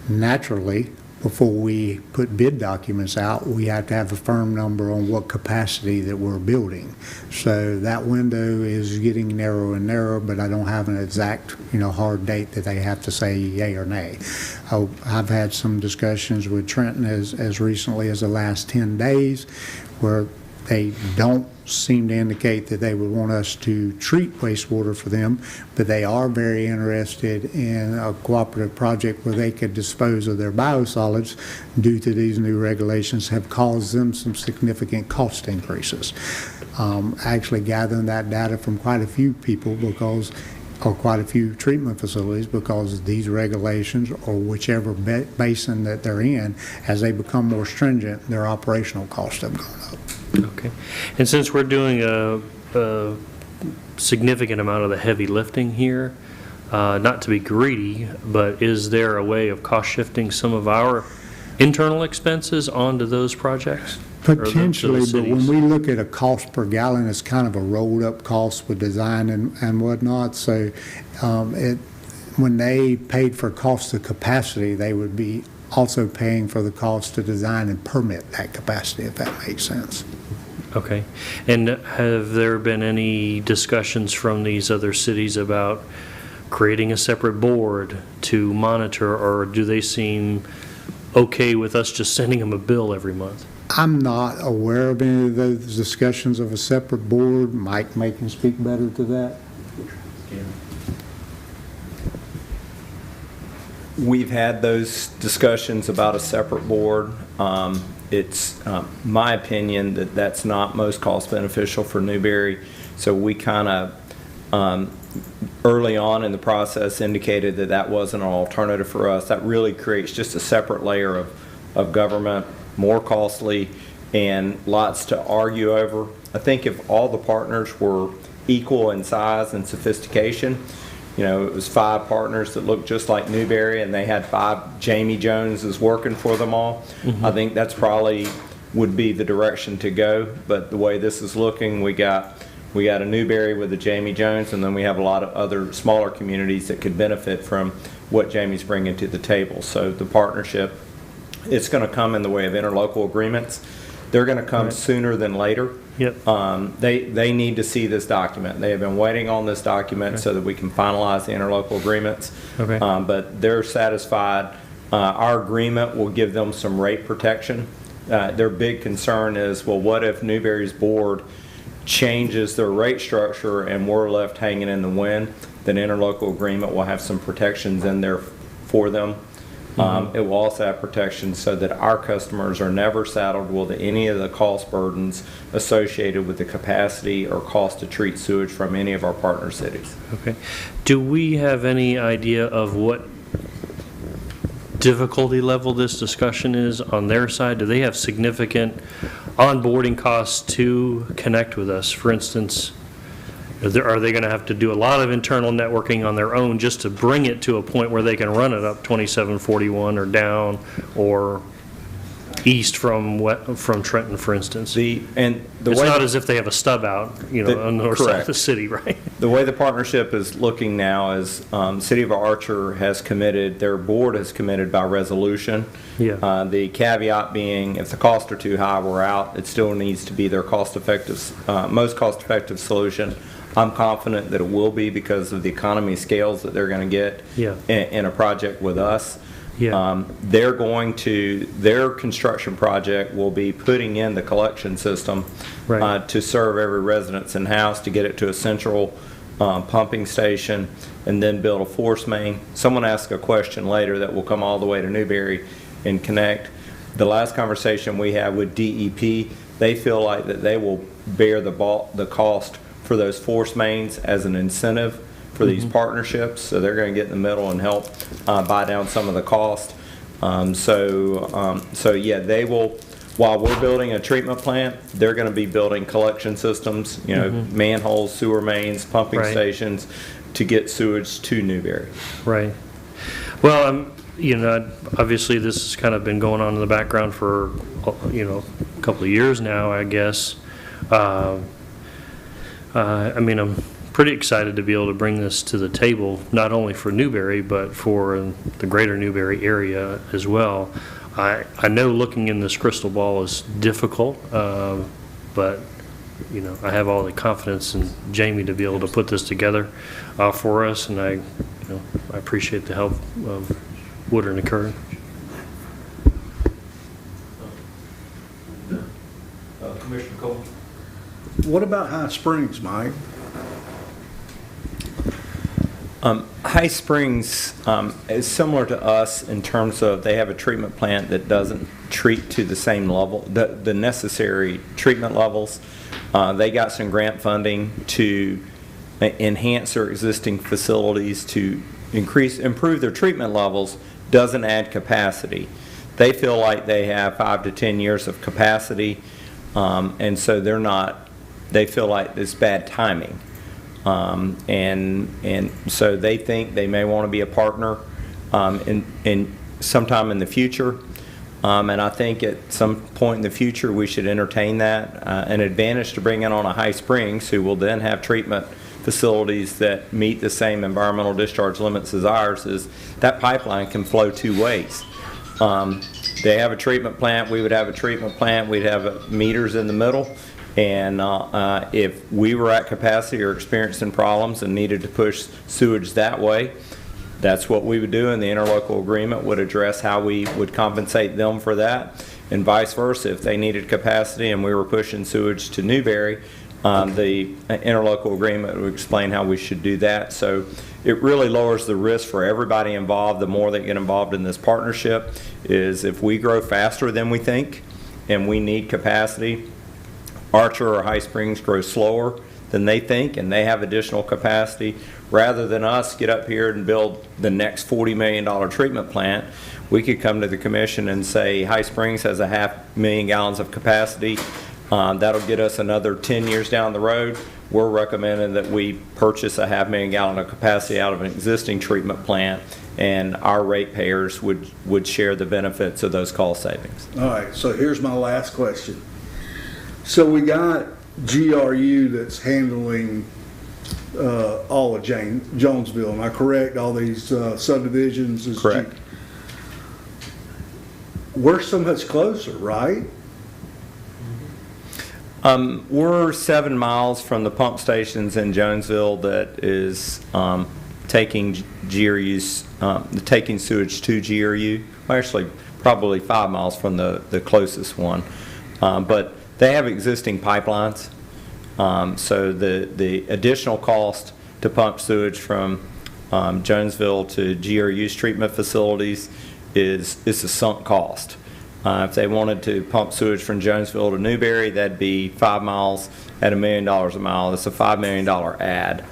Naturally, before we put bid documents out, we have to have a firm number on what capacity that we're building. So that window is getting narrower and narrower, but I don't have an exact, hard date that they have to say yay or nay. I've had some discussions with Trenton as recently as the last 10 days where they don't seem to indicate that they would want us to treat wastewater for them, but they are very interested in a cooperative project where they could dispose of their biosolids due to these new regulations have caused them some significant cost increases. Actually gathering that data from quite a few people or quite a few treatment facilities because these regulations or whichever basin that they're in, as they become more stringent, their operational costs have gone up. Okay. And since we're doing a significant amount of the heavy lifting here, not to be greedy, but is there a way of cost shifting some of our internal expenses onto those projects? Potentially, but when we look at a cost per gallon, it's kind of a rolled up cost with design and whatnot. So when they paid for cost of capacity, they would be also paying for the cost to design and permit that capacity, if that makes sense. Okay. And have there been any discussions from these other cities about creating a separate board to monitor, or do they seem okay with us just sending them a bill every month? I'm not aware of any of those discussions of a separate board. Mike may can speak better to that. We've had those discussions about a separate board. It's my opinion that that's not most cost beneficial for Newberry. So we kind of early on in the process indicated that that wasn't an alternative for us. That really creates just a separate layer of government, more costly, and lots to argue over. I think if all the partners were equal in size and sophistication, it was 5 partners that looked just like Newberry, and they had 5 Jamie Joneses working for them all. I think that's probably would be the direction to go. But the way this is looking, we got a Newberry with a Jamie Jones, and then we have a lot of other smaller communities that could benefit from what Jamie's bringing to the table. So the partnership, it's going to come in the way of interlocal agreements. They're going to come sooner than later. Yep. They need to see this document. They have been waiting on this document so that we can finalize the interlocal agreements. Okay. But they're satisfied. Our agreement will give them some rate protection. Their big concern is, well, what if Newberry's board changes their rate structure and we're left hanging in the wind? Then interlocal agreement will have some protections in there for them. It will also have protections so that our customers are never saddled with any of the cost burdens associated with the capacity or cost to treat sewage from any of our partner cities. Okay. Do we have any idea of what difficulty level this discussion is on their side? Do they have significant onboarding costs to connect with us? For instance, are they going to have to do a lot of internal networking on their own just to bring it to a point where they can run it up 2741 or down or east from Trenton, for instance? It's not as if they have a stub out, on the north side of the city, right? The way the partnership is looking now is City of Archer has committed, their board has committed by resolution. Yeah. The caveat being, if the costs are too high, we're out. It still needs to be their most cost-effective solution. I'm confident that it will be because of the economy of scales that they're going to get in a project with us. Yeah. Their construction project will be putting in the collection system to serve every residence in house, to get it to a central pumping station, and then build a force main. Someone asked a question later that will come all the way to Newberry and connect. The last conversation we had with DEP, they feel like that they will bear the cost for those force mains as an incentive for these partnerships. So they're going to get in the middle and help buy down some of the cost. So yeah, they will, while we're building a treatment plant, they're going to be building collection systems, manholes, sewer mains, pumping Right. stations to get sewage to Newberry. Right. Well, obviously this has kind of been going on in the background for, a couple of years now, I guess. I'm pretty excited to be able to bring this to the table, not only for Newberry, but for the greater Newberry area as well. I know looking in this crystal ball is difficult, but I have all the confidence in Jamie to be able to put this together for us, and I appreciate the help of Woodard and Curry. Commissioner Cole? What about High Springs, Mike? High Springs is similar to us in terms of they have a treatment plant that doesn't treat to the same level, the necessary treatment levels. They got some grant funding to enhance their existing facilities to improve their treatment levels, doesn't add capacity. They feel like they have 5 to 10 years of capacity, and so they feel like it's bad timing. And so they think they may want to be a partner in sometime in the future. And I think at some point in the future we should entertain that. An advantage to bringing on a High Springs, who will then have treatment facilities that meet the same environmental discharge limits as ours, is that pipeline can flow 2 ways. They have a treatment plant, we would have a treatment plant, we'd have meters in the middle. And if we were at capacity or experiencing problems and needed to push sewage that way, that's what we would do, and the interlocal agreement would address how we would compensate them for that, and vice versa. If they needed capacity and we were pushing sewage to Newberry, the interlocal agreement would explain how we should do that. So it really lowers the risk for everybody involved. The more they get involved in this partnership is if we grow faster than we think and we need capacity, Archer or High Springs grow slower than they think and they have additional capacity, rather than us get up here and build the next $40 million treatment plant, we could come to the commission and say High Springs has 500,000 gallons of capacity. That'll get us another 10 years down the road. We're recommending that we purchase 500,000 gallon of capacity out of an existing treatment plant, and our ratepayers would share the benefits of those cost savings. All right, so here's my last question. So we got GRU that's handling all of Jonesville, am I correct? All these subdivisions? Is Correct. We're so much closer, right? We're 7 miles from the pump stations in Jonesville that is taking GRU's, taking sewage to GRU. Well, actually, probably 5 miles from the closest one. But they have existing pipelines. So the additional cost to pump sewage from Jonesville to GRU's treatment facilities is a sunk cost. If they wanted to pump sewage from Jonesville to Newberry, that'd be 5 miles at $1 million a mile. That's a $5 million add.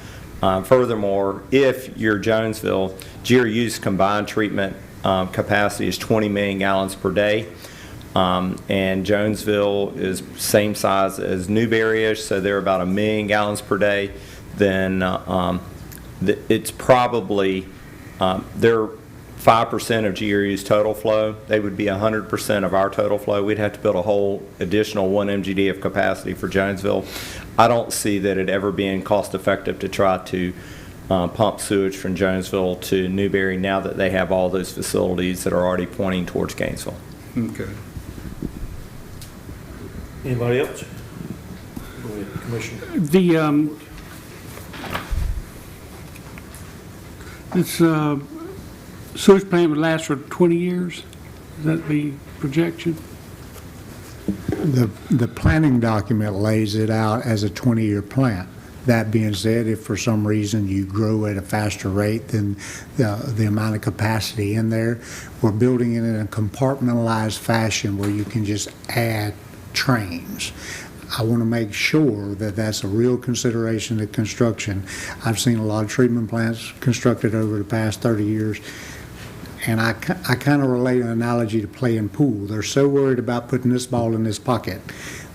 Furthermore, if you're Jonesville, GRU's combined treatment capacity is 20 million gallons per day. And Jonesville is same size as Newberry-ish, so they're about 1 million gallons per day. Then it's probably, they're 5% of GRU's total flow. They would be 100% of our total flow. We'd have to build a whole additional 1 MGD of capacity for Jonesville. I don't see that it ever being cost effective to try to pump sewage from Jonesville to Newberry now that they have all those facilities that are already pointing towards Gainesville. Okay. Anybody else? Go ahead, Commissioner. This sewage plant would last for 20 years? Is that the projection? The planning document lays it out as a 20-year plant. That being said, if for some reason you grow at a faster rate than the amount of capacity in there, we're building it in a compartmentalized fashion where you can just add trains. I want to make sure that that's a real consideration at construction. I've seen a lot of treatment plants constructed over the past 30 years, and I kind of relate an analogy to playing pool. They're so worried about putting this ball in this pocket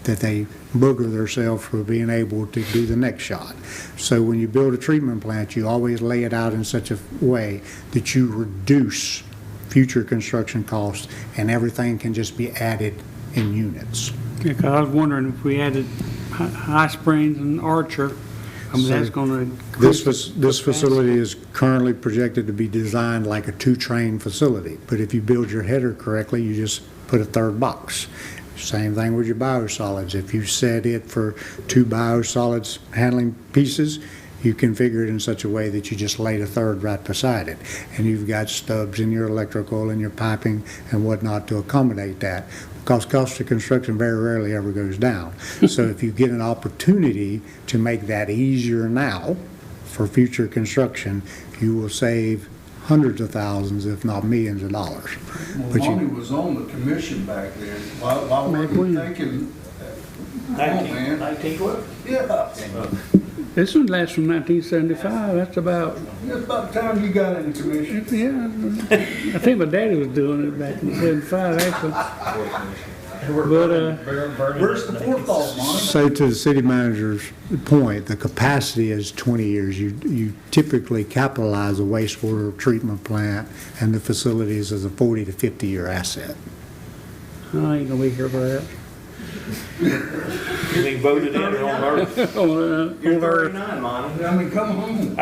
that they booger themselves for being able to do the next shot. So when you build a treatment plant, you always lay it out in such a way that you reduce future construction costs, and everything can just be added in units. Yeah, 'cause I was wondering if we added High Springs and Archer, I mean, that's gonna increase. This facility is currently projected to be designed like a 2-train facility, but if you build your header correctly, you just put a third box. Same thing with your biosolids. If you set it for 2 biosolids handling pieces, you configure it in such a way that you just lay the third right beside it. And you've got stubs in your electrical and your piping and whatnot to accommodate that. Because cost of construction very rarely ever goes down. So if you get an opportunity to make that easier now for future construction, you will save hundreds of thousands, if not millions of dollars. Well, But you- money was on the commission back then. Why were you thinking, come on, man? 1912? Yeah, This one lasts from 1975, that's about, it's about the time you got in the commission. yeah, I think my daddy was doing it back in 75, actually. But, Where's the forethought, Monty? So to the city manager's point, the capacity is 20 years. You typically capitalize a wastewater treatment plant and the facilities as a 40 to 50-year asset. I ain't gonna be here for that. You mean voted in or on earth? You're 39, Monty. I mean, come on.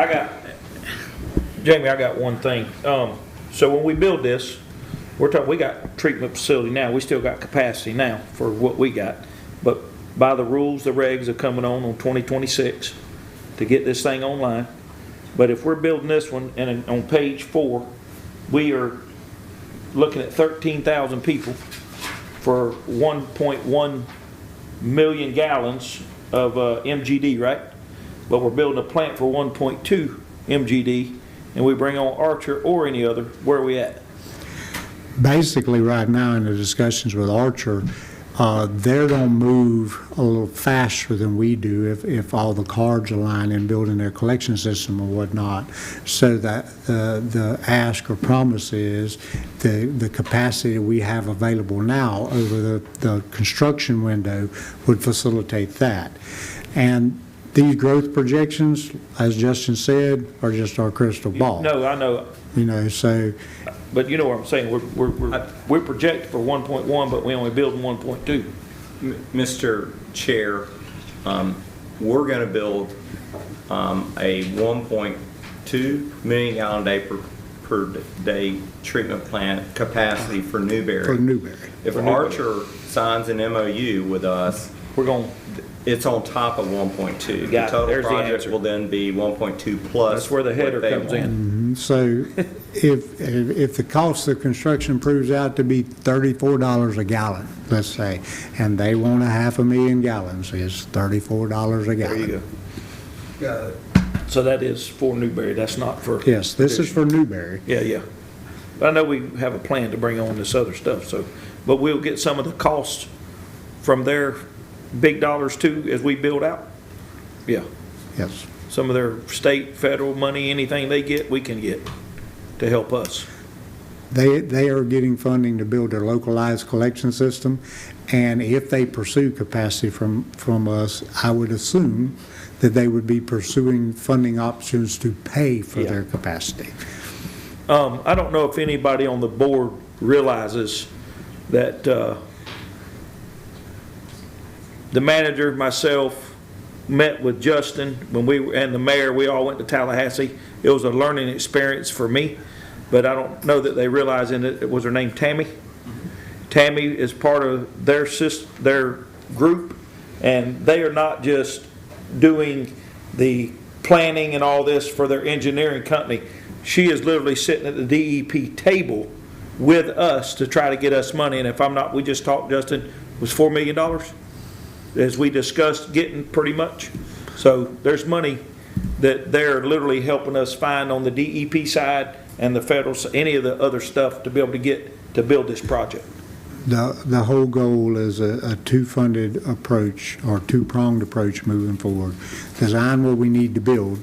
Jamie, I got one thing. So when we build this, we're talking, we got treatment facility now, we still got capacity now for what we got. But by the rules, the regs are coming on 2026 to get this thing online. But if we're building this one, and on page 4, we are looking at 13,000 people for 1.1 million gallons of MGD, right? But we're building a plant for 1.2 MGD, and we bring on Archer or any other, where are we at? Basically, right now in the discussions with Archer, they're going to move a little faster than we do if all the cards align in building their collection system or whatnot. So that the ask or promise is the capacity we have available now over the construction window would facilitate that. And these growth projections, as Justin said, are just our crystal ball. No, I know, You know, so but you know what I'm saying, we're projected for 1.1, but we only building 1.2. Mr. Chair, we're going to build a 1.2 million gallon day per day treatment plant capacity for Newberry. for Newberry. If Archer signs an MOU with us, We're going, it's on top of 1.2. The Got it. total There's the project answer. will then be 1.2 plus. that's where the header what they comes want. in. So if the cost of construction proves out to be $34 a gallon, let's say, and they want 500,000 gallons, it's $34 a There gallon. you go. Got it. So that is for Newberry, that's not for. Yes, this is for Newberry. Yeah, yeah. But I know we have a plan to bring on this other stuff, so, but we'll get some of the costs from their big dollars too as we build out. Yeah, Yes. some of their state, federal money, anything they get, we can get to help us. They are getting funding to build their localized collection system, and if they pursue capacity from us, I would assume that they would be pursuing funding options to pay for Yeah. their capacity. I don't know if anybody on the board realizes that the manager, myself, met with Justin when and the mayor, we all went to Tallahassee. It was a learning experience for me, but I don't know that they realize it was her name Tammy. Tammy is part of their group, and they are not just doing the planning and all this for their engineering company. She is literally sitting at the DEP table with us to try to get us money, and if I'm not, we just talked, Justin, it was $4 million, as we discussed getting pretty much. So there's money that they're literally helping us find on the DEP side and the federal, any of the other stuff to be able to get to build this project. The whole goal is a two-funded approach or two-pronged approach moving forward. Design what we need to build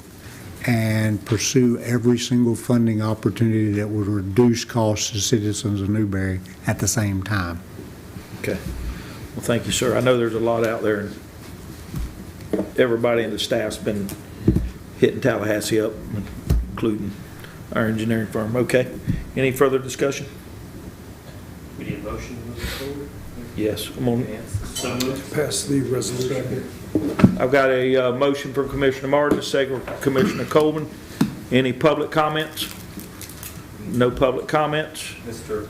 and pursue every single funding opportunity that would reduce costs to citizens of Newberry at the same time. Okay. Well, thank you, sir. I know there's a lot out there, and everybody in the staff's been hitting Tallahassee up, including our engineering firm. Okay. Any further discussion? We need a motion to move forward? Yes. I'm on. So moved. Pass the resolution. I've got a motion from Commissioner Martin, a second from Commissioner Coleman. Any public comments? No public comments? Mr.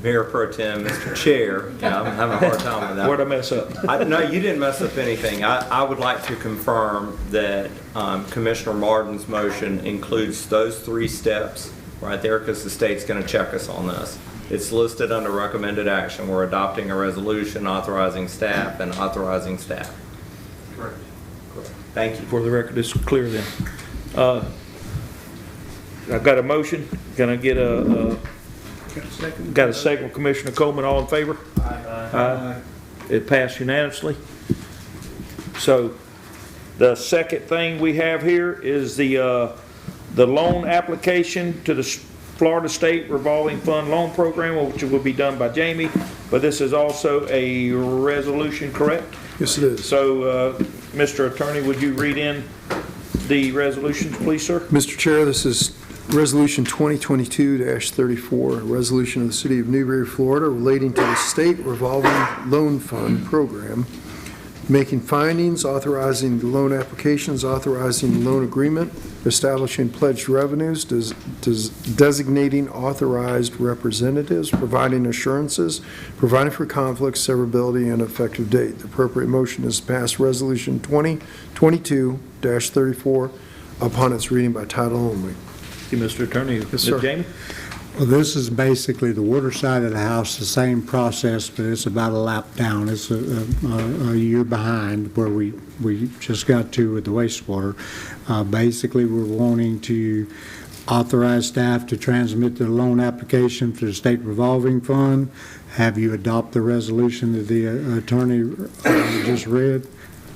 Mayor Pro Tem, Mr. Chair, yeah, I'm having a hard time with that. Where'd I mess up? No, you didn't mess up anything. I would like to confirm that Commissioner Martin's motion includes those 3 steps right there, because the state's going to check us on this. It's listed under recommended action. We're adopting a resolution authorizing staff and authorizing staff. Correct. Thank you. For the record, it's clear then. I've got a motion. Can I get got a second from Commissioner Coleman? All in favor? Aye. It passed unanimously. So the second thing we have here is the loan application to the Florida State Revolving Fund Loan Program, which will be done by Jamie, but this is also a resolution, correct? Yes, it is. So, Mr. Attorney, would you read in the resolutions, please, sir? Mr. Chair, this is Resolution 2022-34, a resolution of the City of Newberry, Florida, relating to the State Revolving Loan Fund Program, making findings, authorizing the loan applications, authorizing the loan agreement, establishing pledged revenues, designating authorized representatives, providing assurances, providing for conflicts, severability, and effective date. The appropriate motion is to pass Resolution 2022-34 upon its reading by title only. Thank you, Mr. Attorney. Yes, sir. Jamie? Well, this is basically the water side of the house, the same process, but it's about a lap down. It's a year behind where we just got to with the wastewater. Basically, we're wanting to authorize staff to transmit the loan application to the state revolving fund, have you adopt the resolution that the attorney just read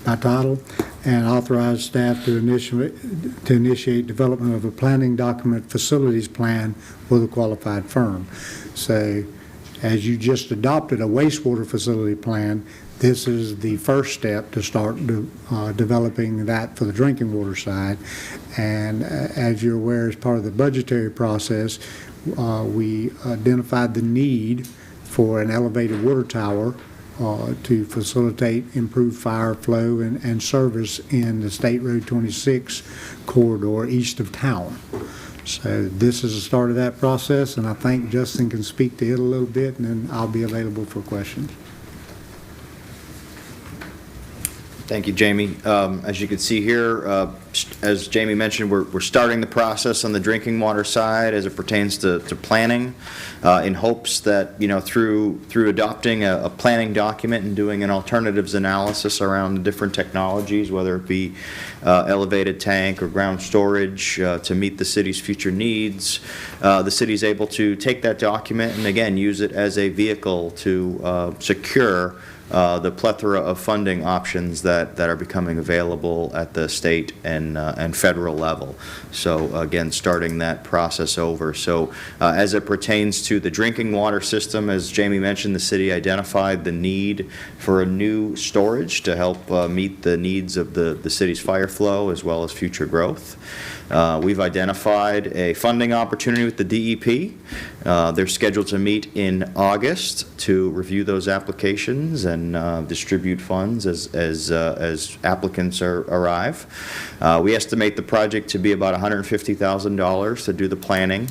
by title, and authorize staff to initiate development of a planning document facilities plan with a qualified firm. So as you just adopted a wastewater facility plan, this is the first step to start developing that for the drinking water side. And as you're aware, as part of the budgetary process, we identified the need for an elevated water tower to facilitate improved fire flow and service in the State Road 26 corridor east of town. So this is the start of that process, and I think Justin can speak to it a little bit, and then I'll be available for questions. Thank you, Jamie. As you can see here, as Jamie mentioned, we're starting the process on the drinking water side as it pertains to planning, in hopes that, you know, through adopting a planning document and doing an alternatives analysis around the different technologies, whether it be elevated tank or ground storage to meet the city's future needs, the city's able to take that document and again use it as a vehicle to secure the plethora of funding options that are becoming available at the state and federal level. So again, starting that process over. So as it pertains to the drinking water system, as Jamie mentioned, the city identified the need for a new storage to help meet the needs of the city's fire flow as well as future growth. We've identified a funding opportunity with the DEP. They're scheduled to meet in August to review those applications and distribute funds as applicants arrive. We estimate the project to be about $150,000 to do the planning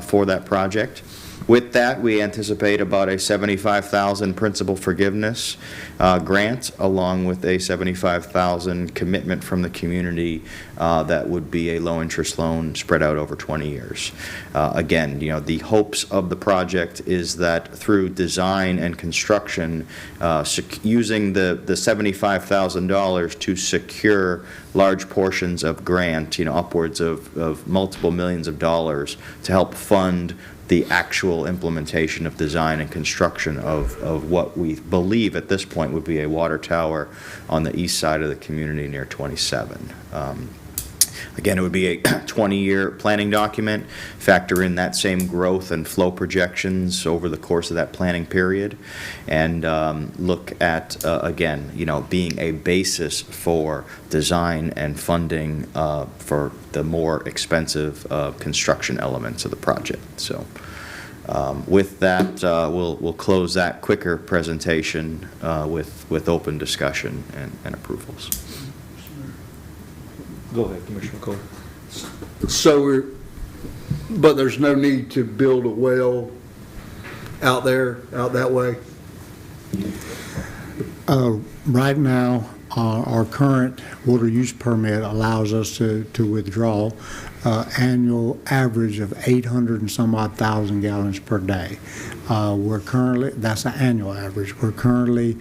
for that project. With that, we anticipate about a $75,000 principal forgiveness grant, along with a $75,000 commitment from the community that would be a low-interest loan spread out over 20 years. Again, you know, the hopes of the project is that through design and construction, using the $75,000 to secure large portions of grant, you know, upwards of multiple millions of dollars to help fund the actual implementation of design and construction of what we believe at this point would be a water tower on the east side of the community near 27. Again, it would be a 20-year planning document, factor in that same growth and flow projections over the course of that planning period, and look at, again, being a basis for design and funding for the more expensive construction elements of the project. So with that, we'll close that quicker presentation with open discussion and approvals. Go ahead, Commissioner Cole. So but there's no need to build a well out that way? Right now, our current water use permit allows us to withdraw annual average of 800 and some odd thousand gallons per day. We're currently, that's an annual average. We're currently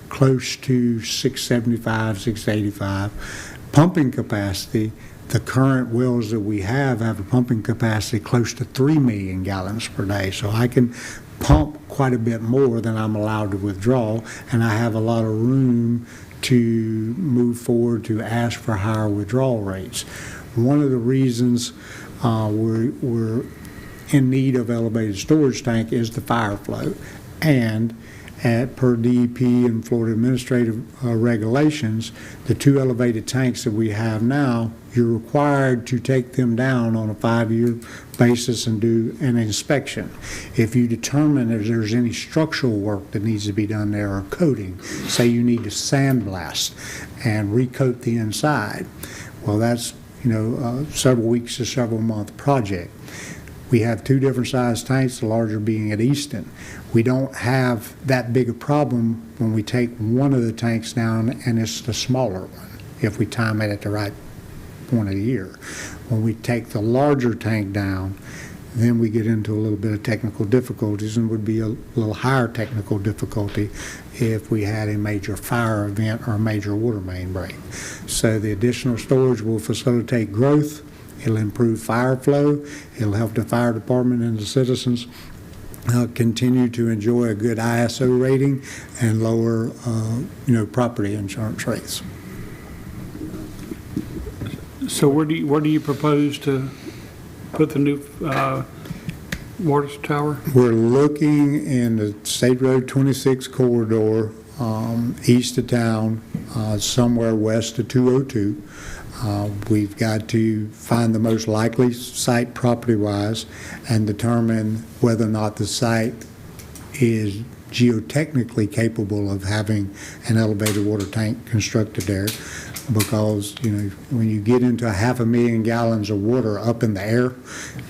close to 675, 685. Pumping capacity, the current wells that we have a pumping capacity close to 3 million gallons per day. So I can pump quite a bit more than I'm allowed to withdraw, and I have a lot of room to move forward to ask for higher withdrawal rates. One of the reasons we're in need of elevated storage tank is the fire flow, and per DEP and Florida administrative regulations, the 2 elevated tanks that we have now, you're required to take them down on a 5-year basis and do an inspection. If you determine if there's any structural work that needs to be done there or coating, say you need to sandblast and recoat the inside, well, that's several weeks to several month project. We have 2 different size tanks, the larger being at Easton. We don't have that big a problem when we take one of the tanks down and it's the smaller one, if we time it at the right point of the year. When we take the larger tank down, then we get into a little bit of technical difficulties, and would be a little higher technical difficulty if we had a major fire event or a major water main break. So the additional storage will facilitate growth. It'll improve fire flow. It'll help the fire department and the citizens continue to enjoy a good ISO rating and lower, property insurance rates. So where do you propose to put the new water tower? We're looking in the State Road 26 corridor, east of town, somewhere west of 202. We've got to find the most likely site property-wise and determine whether or not the site is geotechnically capable of having an elevated water tank constructed there. Because, when you get into 500,000 gallons of water up in the air,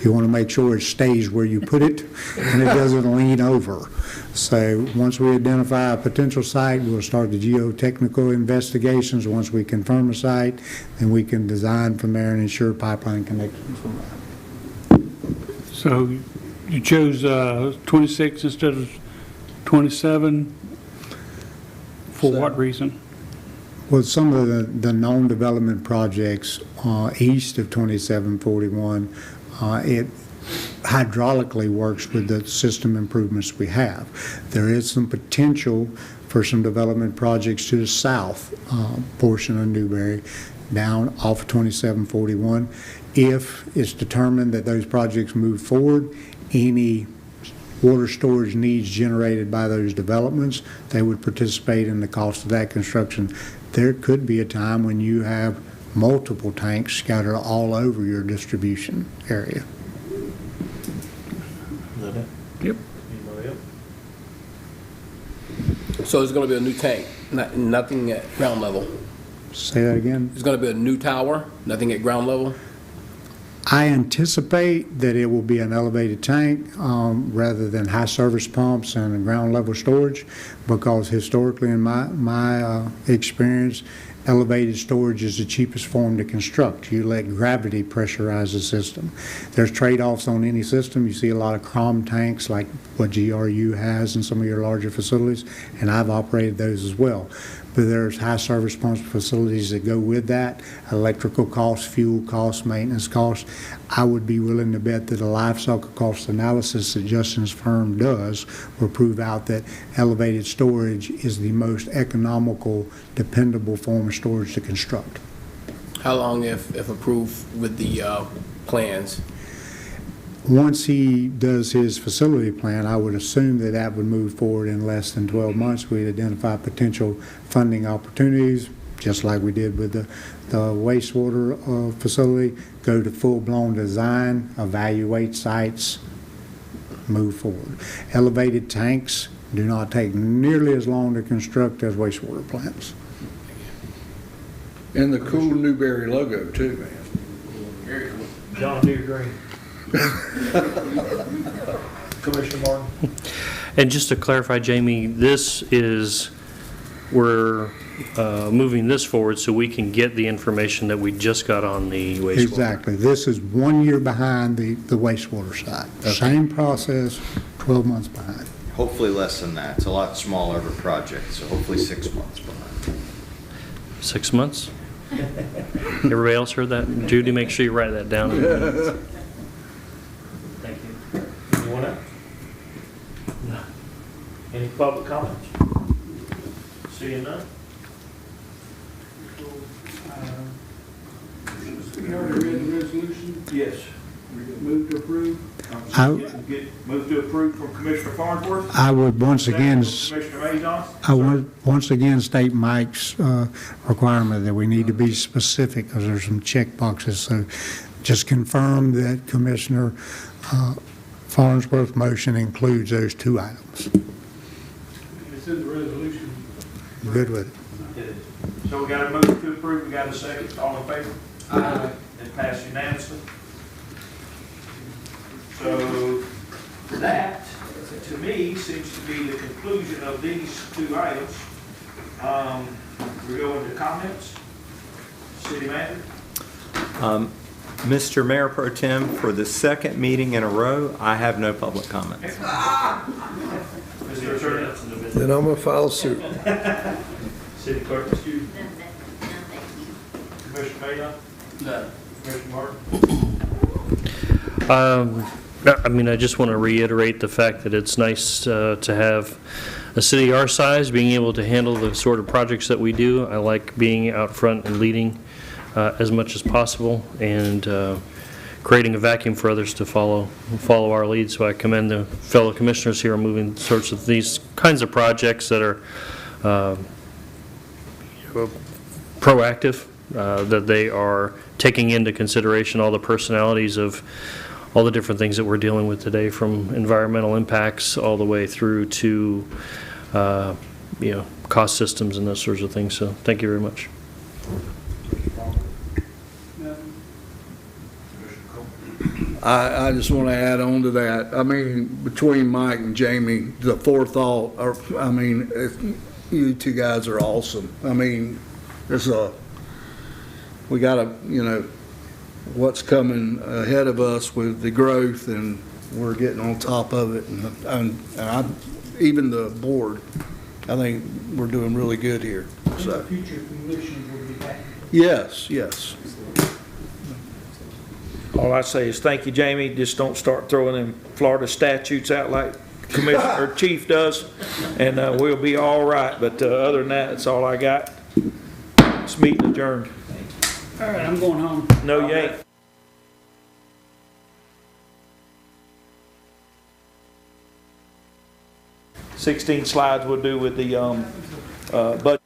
you want to make sure it stays where you put it and it doesn't lean over. So once we identify a potential site, we'll start the geotechnical investigations. Once we confirm a site, then we can design from there and ensure pipeline connections from there. So you chose 26 instead of 27? For what reason? Well, some of the known development projects east of 2741, it hydraulically works with the system improvements we have. There is some potential for some development projects to the south portion of Newberry, down off of 2741. If it's determined that those projects move forward, any water storage needs generated by those developments, they would participate in the cost of that construction. There could be a time when you have multiple tanks scattered all over your distribution area. Yep. Anybody else? So there's going to be a new tank, nothing at ground level. Say that again? There's going to be a new tower, nothing at ground level. I anticipate that it will be an elevated tank rather than high service pumps and ground level storage, because historically in my experience, elevated storage is the cheapest form to construct. You let gravity pressurize the system. There's trade-offs on any system. You see a lot of crom tanks like what GRU has in some of your larger facilities, and I've operated those as well. But there's high service pumps facilities that go with that, electrical costs, fuel costs, maintenance costs. I would be willing to bet that a life cycle cost analysis that Justin's firm does will prove out that elevated storage is the most economical, dependable form of storage to construct. How long if approved with the plans? Once he does his facility plan, I would assume that that would move forward in less than 12 months. We'd identify potential funding opportunities, just like we did with the wastewater facility, go to full-blown design, evaluate sites, move forward. Elevated tanks do not take nearly as long to construct as wastewater plants. And the cool Newberry logo too, man. John Deere Green. Commissioner Martin? And just to clarify, Jamie, we're moving this forward so we can get the information that we just got on the wastewater. Exactly. This is 1 year behind the wastewater side. Same process, 12 months behind. Hopefully less than that. It's a lot smaller of a project, so hopefully 6 months behind. 6 months? Everybody else heard that? Judy, make sure you write that down. Thank you. Anyone else? No. Any public comments? Seeing none? You already read the resolution? Yes. Move to approve? Move to approve from Commissioner Farnsworth. I would once again, Commissioner Maison. I would once again state Mike's requirement that we need to be specific because there's some check boxes. So just confirm that Commissioner Farnsworth's motion includes those two items. It's in the resolution. Good with it. So we got a motion to approve, we got a second, all in favor? Aye. It passed unanimously. So that, to me, seems to be the conclusion of these two items. We go into comments. City Manager? Mr. Mayor Pro Tem, for the second meeting in a row, I have no public comments. Mr. Attorney? Then I'm going to file suit. City Clerk, excuse me. Commissioner Mayon? No. Commissioner Martin? I just want to reiterate the fact that it's nice to have a city our size being able to handle the sort of projects that we do. I like being out front and leading as much as possible and creating a vacuum for others to follow our lead. So I commend the fellow commissioners here on moving sorts of these kinds of projects that are proactive, that they are taking into consideration all the personalities of all the different things that we're dealing with today, from environmental impacts all the way through to cost systems and those sorts of things. So thank you very much. I just want to add on to that. I mean, between Mike and Jamie, the forethought, you two guys are awesome. I mean, we got what's coming ahead of us with the growth, and we're getting on top of it. And even the board, I think we're doing really good here. So. Future commissions will be back. Yes. All I say is thank you, Jamie. Just don't start throwing them Florida statutes out like Commissioner or Chief does, and we'll be all right. But other than that, that's all I got. This meeting adjourned. All right, I'm going home. No, you ain't. $16 slides we'll do with the budget.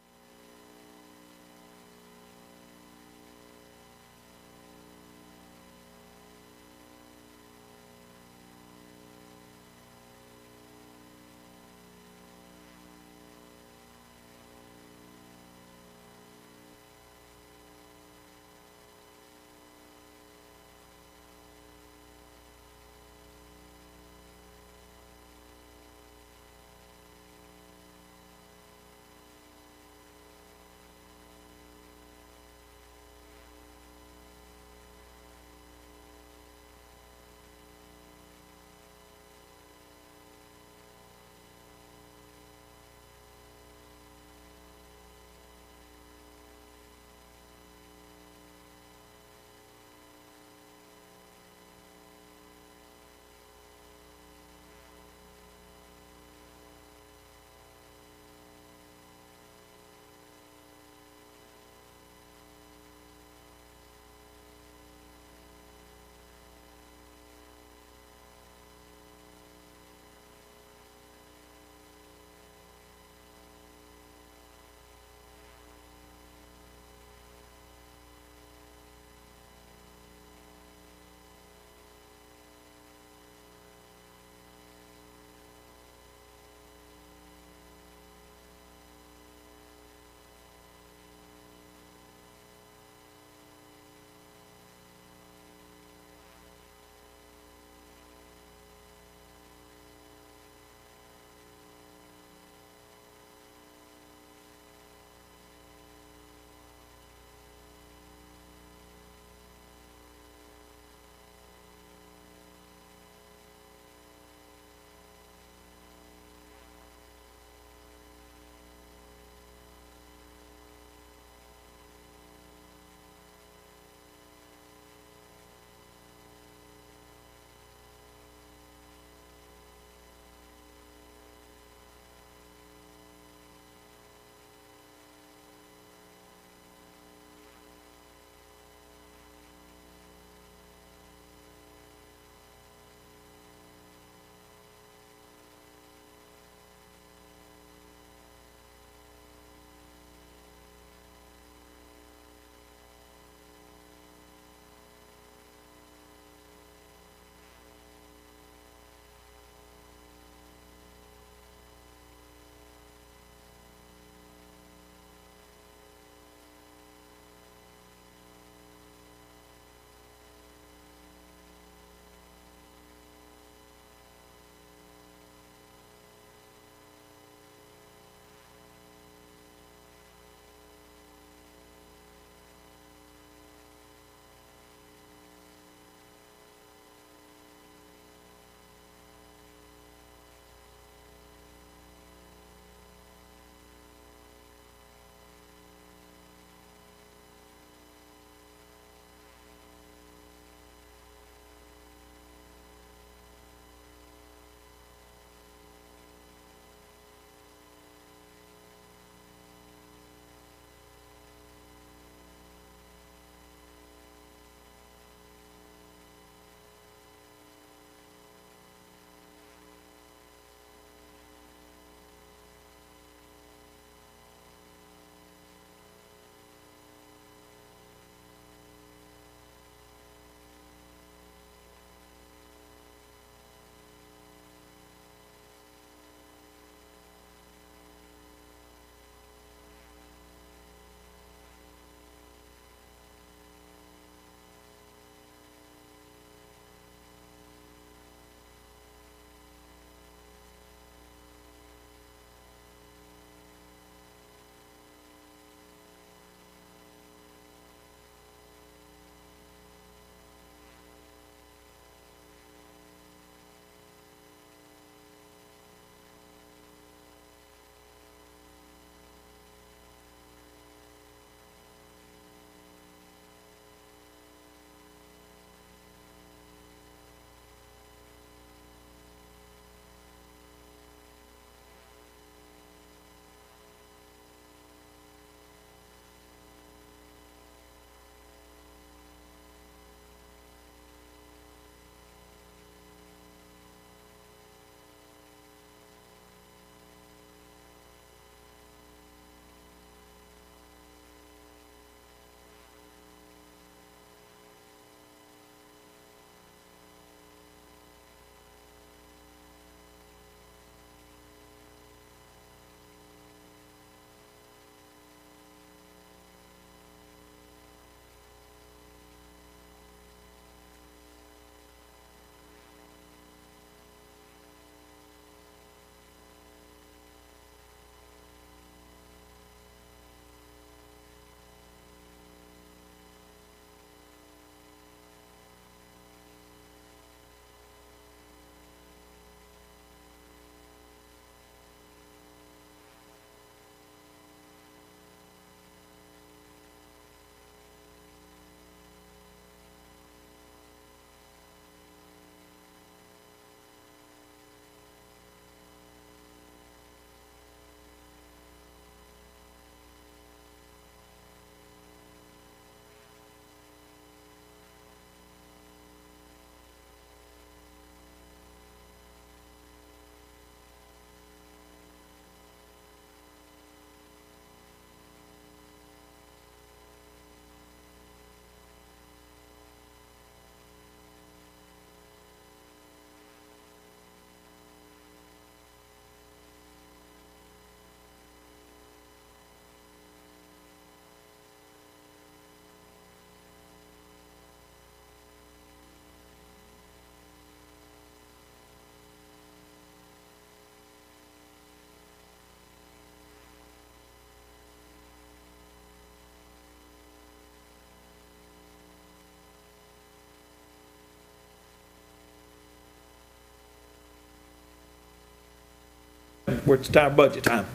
It's time, budget time.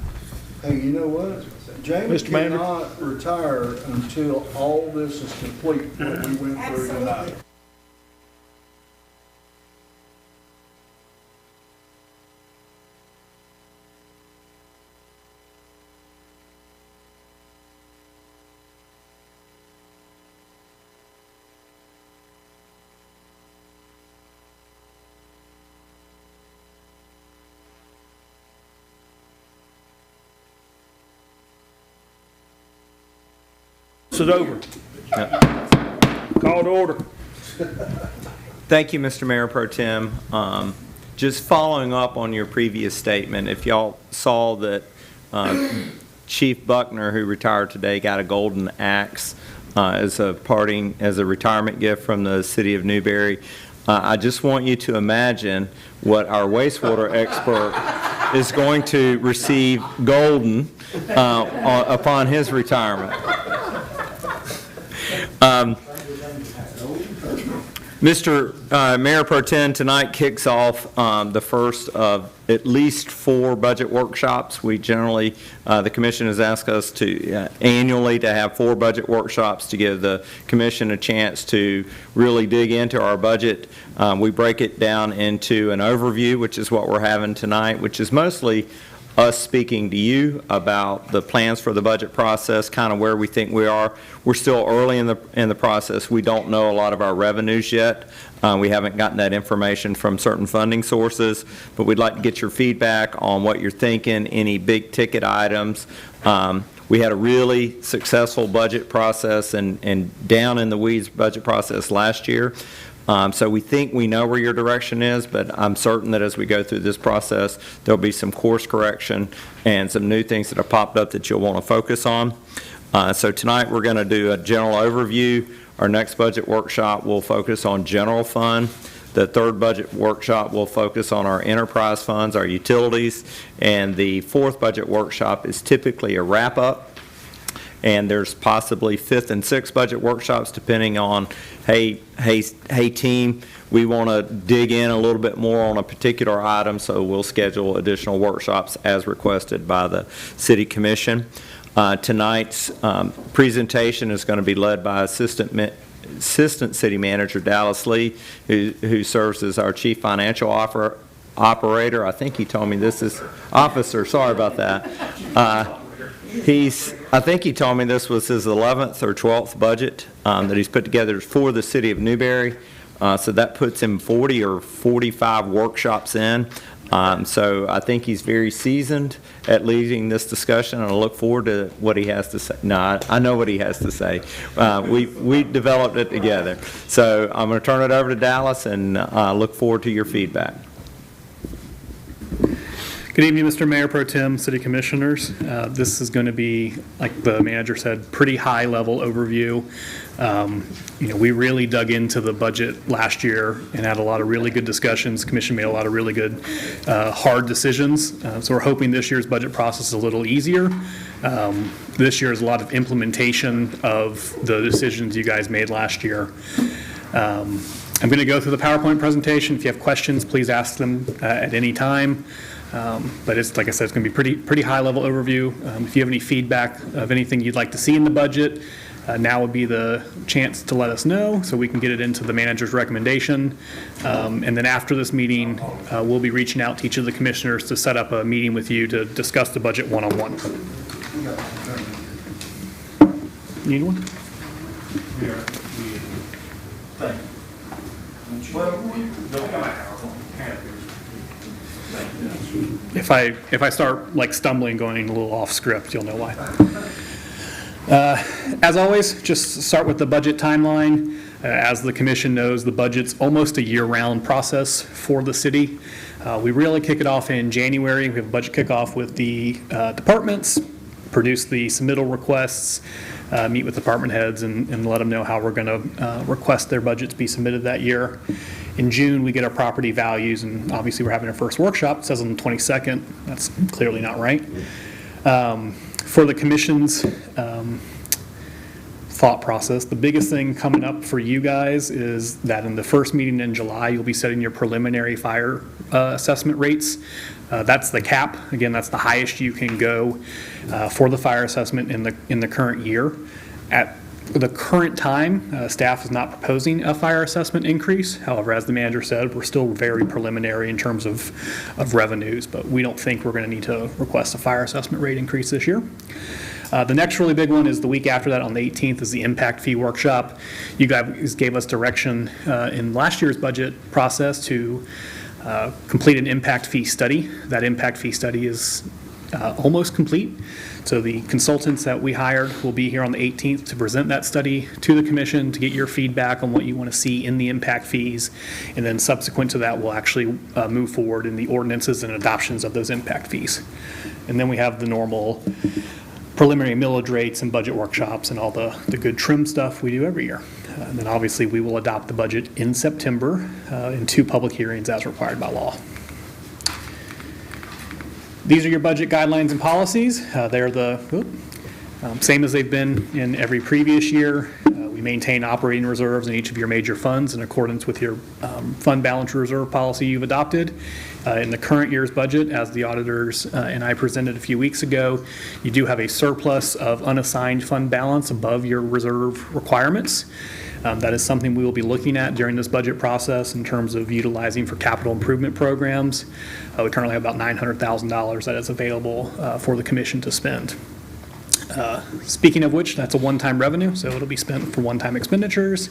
Hey, you know what? Jamie Mr. Manager? cannot retire until all this is complete, what we went through tonight. It's over. Call to order. Thank you, Mr. Mayor Pro Tem. Just following up on your previous statement, if y'all saw that Chief Buckner, who retired today, got a golden axe as a retirement gift from the city of Newberry, I just want you to imagine what our wastewater expert is going to receive golden upon his retirement. Mr. Mayor Pro Tem, tonight kicks off the first of at least 4 budget workshops. We generally, the commission has asked us to annually to have 4 budget workshops to give the commission a chance to really dig into our budget. We break it down into an overview, which is what we're having tonight, which is mostly us speaking to you about the plans for the budget process, kind of where we think we are. We're still early in the process. We don't know a lot of our revenues yet. We haven't gotten that information from certain funding sources, but we'd like to get your feedback on what you're thinking, any big ticket items. We had a really successful budget process and down in the weeds budget process last year. So we think we know where your direction is, but I'm certain that as we go through this process, there'll be some course correction and some new things that have popped up that you'll want to focus on. So tonight we're going to do a general overview. Our next budget workshop will focus on general fund. The third budget workshop will focus on our enterprise funds, our utilities, and the fourth budget workshop is typically a wrap-up. And there's possibly 5th and 6th budget workshops depending on, hey team, we want to dig in a little bit more on a particular item, so we'll schedule additional workshops as requested by the City Commission. Tonight's presentation is going to be led by Assistant City Manager Dallas Lee, who serves as our Chief Financial Operator. I think he told me this is officer, sorry about that. I think he told me this was his 11th or 12th budget that he's put together for the city of Newberry. So that puts him 40 or 45 workshops in. So I think he's very seasoned at leading this discussion, and I look forward to what he has to say. No, I know what he has to say. We developed it together. So I'm going to turn it over to Dallas and look forward to your feedback. Good evening, Mr. Mayor Pro Tem, City Commissioners. This is going to be, like the manager said, pretty high-level overview. We really dug into the budget last year and had a lot of really good discussions. Commission made a lot of really good hard decisions. So we're hoping this year's budget process is a little easier. This year is a lot of implementation of the decisions you guys made last year. I'm going to go through the PowerPoint presentation. If you have questions, please ask them at any time. But it's, like I said, it's going to be pretty high-level overview. If you have any feedback of anything you'd like to see in the budget, now would be the chance to let us know so we can get it into the manager's recommendation. And then after this meeting, we'll be reaching out to each of the commissioners to set up a meeting with you to discuss the budget one-on-one. Need one? If I start like stumbling, going a little off script, you'll know why. As always, just start with the budget timeline. As the commission knows, the budget's almost a year-round process for the city. We really kick it off in January. We have a budget kickoff with the departments, produce the submittal requests, meet with department heads and let them know how we're going to request their budgets be submitted that year. In June, we get our property values, and obviously we're having our first workshop. It says on the 22nd. That's clearly not right. For the commission's thought process, the biggest thing coming up for you guys is that in the first meeting in July, you'll be setting your preliminary fire assessment rates. That's the cap. Again, that's the highest you can go for the fire assessment in the current year. At the current time, staff is not proposing a fire assessment increase. However, as the manager said, we're still very preliminary in terms of revenues, but we don't think we're going to need to request a fire assessment rate increase this year. The next really big one is the week after that, on the 18th, is the impact fee workshop. You guys gave us direction in last year's budget process to complete an impact fee study. That impact fee study is almost complete. So the consultants that we hired will be here on the 18th to present that study to the commission to get your feedback on what you want to see in the impact fees. And then subsequent to that, we'll actually move forward in the ordinances and adoptions of those impact fees. And then we have the normal preliminary millage rates and budget workshops and all the good trim stuff we do every year. And then obviously we will adopt the budget in September in 2 public hearings as required by law. These are your budget guidelines and policies. They're the same as they've been in every previous year. We maintain operating reserves in each of your major funds in accordance with your fund balance reserve policy you've adopted. In the current year's budget, as the auditors and I presented a few weeks ago, you do have a surplus of unassigned fund balance above your reserve requirements. That is something we will be looking at during this budget process in terms of utilizing for capital improvement programs. We currently have about $900,000 that is available for the commission to spend. Speaking of which, that's a one-time revenue, so it'll be spent for one-time expenditures.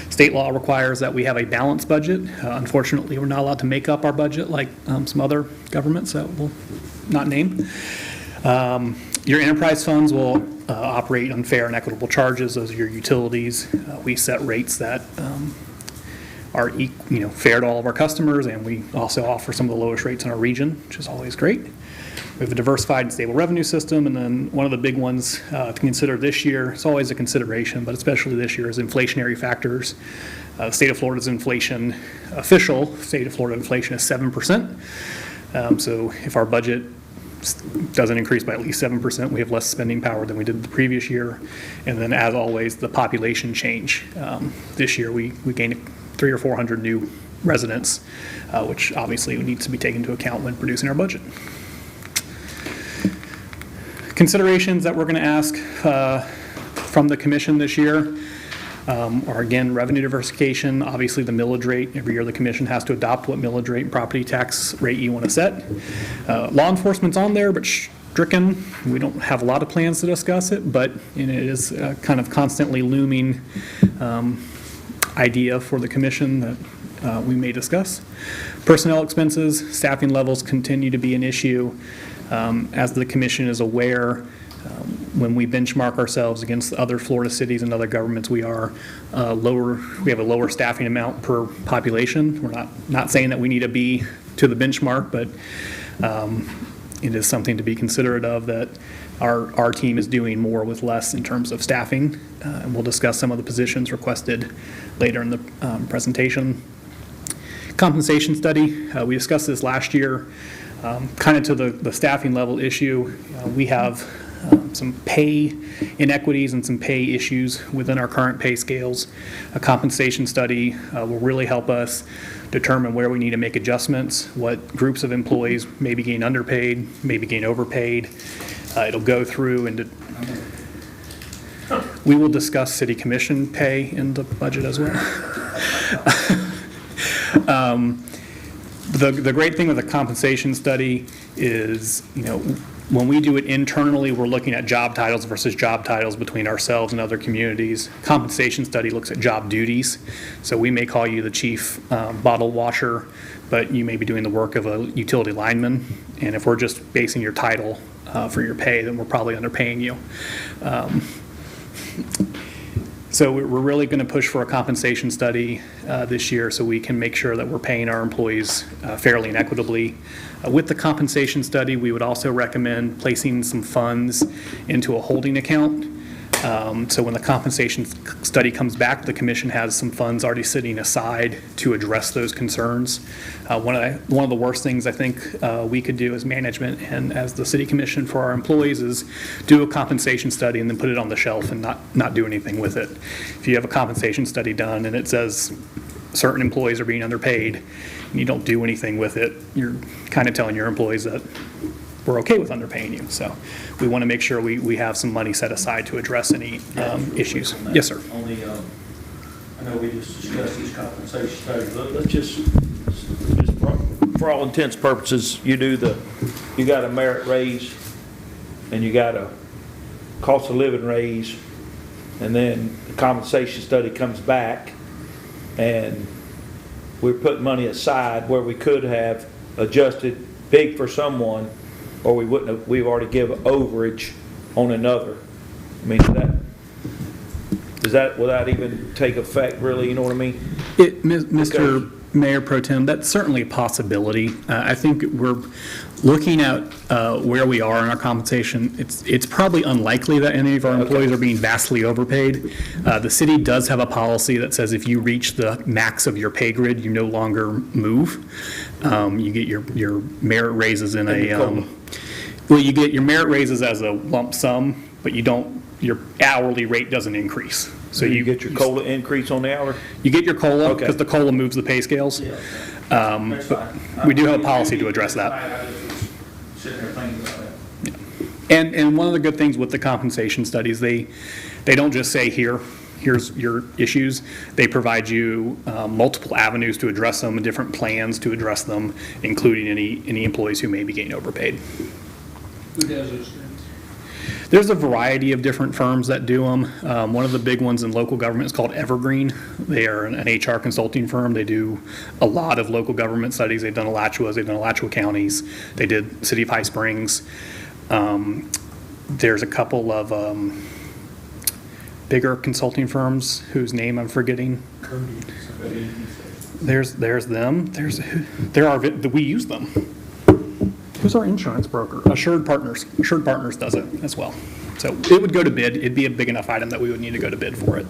State law requires that we have a balanced budget. Unfortunately, we're not allowed to make up our budget like some other governments that we'll not name. Your enterprise funds will operate on fair and equitable charges. Those are your utilities. We set rates that are fair to all of our customers, and we also offer some of the lowest rates in our region, which is always great. We have a diversified and stable revenue system, and then one of the big ones to consider this year, it's always a consideration, but especially this year, is inflationary factors. The state of Florida's inflation, official state of Florida inflation is 7%. So if our budget doesn't increase by at least 7%, we have less spending power than we did the previous year. And then, as always, the population change. This year, we gained 300 or 400 new residents, which obviously needs to be taken into account when producing our budget. Considerations that we're going to ask from the commission this year are, again, revenue diversification. Obviously, the millage rate. Every year the commission has to adopt what millage rate and property tax rate you want to set. Law enforcement's on there, but stricken. We don't have a lot of plans to discuss it, but it is a kind of constantly looming idea for the commission that we may discuss. Personnel expenses, staffing levels continue to be an issue. As the commission is aware, when we benchmark ourselves against other Florida cities and other governments, we are lower. We have a lower staffing amount per population. We're not saying that we need to be to the benchmark, but it is something to be considerate of, that our team is doing more with less in terms of staffing. And we'll discuss some of the positions requested later in the presentation. Compensation study. We discussed this last year. Kind of to the staffing level issue, we have some pay inequities and some pay issues within our current pay scales. A compensation study will really help us determine where we need to make adjustments, what groups of employees may be getting underpaid, may be getting overpaid. It'll go through and we will discuss city commission pay in the budget as well. The great thing with a compensation study is, when we do it internally, we're looking at job titles versus job titles between ourselves and other communities. Compensation study looks at job duties. So we may call you the chief bottle washer, but you may be doing the work of a utility lineman. And if we're just basing your title for your pay, then we're probably underpaying you. So we're really going to push for a compensation study this year so we can make sure that we're paying our employees fairly and equitably. With the compensation study, we would also recommend placing some funds into a holding account. So when the compensation study comes back, the commission has some funds already sitting aside to address those concerns. One of the worst things I think we could do as management and as the city commission for our employees is do a compensation study and then put it on the shelf and not do anything with it. If you have a compensation study done and it says certain employees are being underpaid, and you don't do anything with it, you're kind of telling your employees that we're okay with underpaying you. So we want to make sure we have some money set aside to address any issues. Yes, sir. On the, I know we just discussed these compensation studies, but let's just for all intents and purposes, you got a merit raise, and you got a cost of living raise, and then the compensation study comes back, and we're putting money aside where we could have adjusted big for someone, or we wouldn't have, we've already given overage on another. I mean, will that even take effect, really, you know what I mean? Mr. Mayor Pro Tem, that's certainly a possibility. I think we're looking at where we are in our compensation. It's probably unlikely that any of our employees are being vastly overpaid. The city does have a policy that says if you reach the max of your pay grid, you no longer move. You get your merit raises in well, you get your merit raises as a lump sum, but your hourly rate doesn't increase. So you get your COLA increase on the hour? You get your COLA because the COLA moves the pay scales. But we do have a policy to address that. And one of the good things with the compensation studies, they don't just say here's your issues. They provide you multiple avenues to address them and different plans to address them, including any employees who may be getting overpaid. Who does those things? There's a variety of different firms that do them. One of the big ones in local government is called Evergreen. They are an HR consulting firm. They do a lot of local government studies. They've done Alachua's, they've done Alachua counties. They did City of High Springs. There's a couple of bigger consulting firms whose name I'm forgetting. There's them. We use them. Who's our insurance broker? Assured Partners. Assured Partners does it as well. So it would go to bid. It'd be a big enough item that we would need to go to bid for it.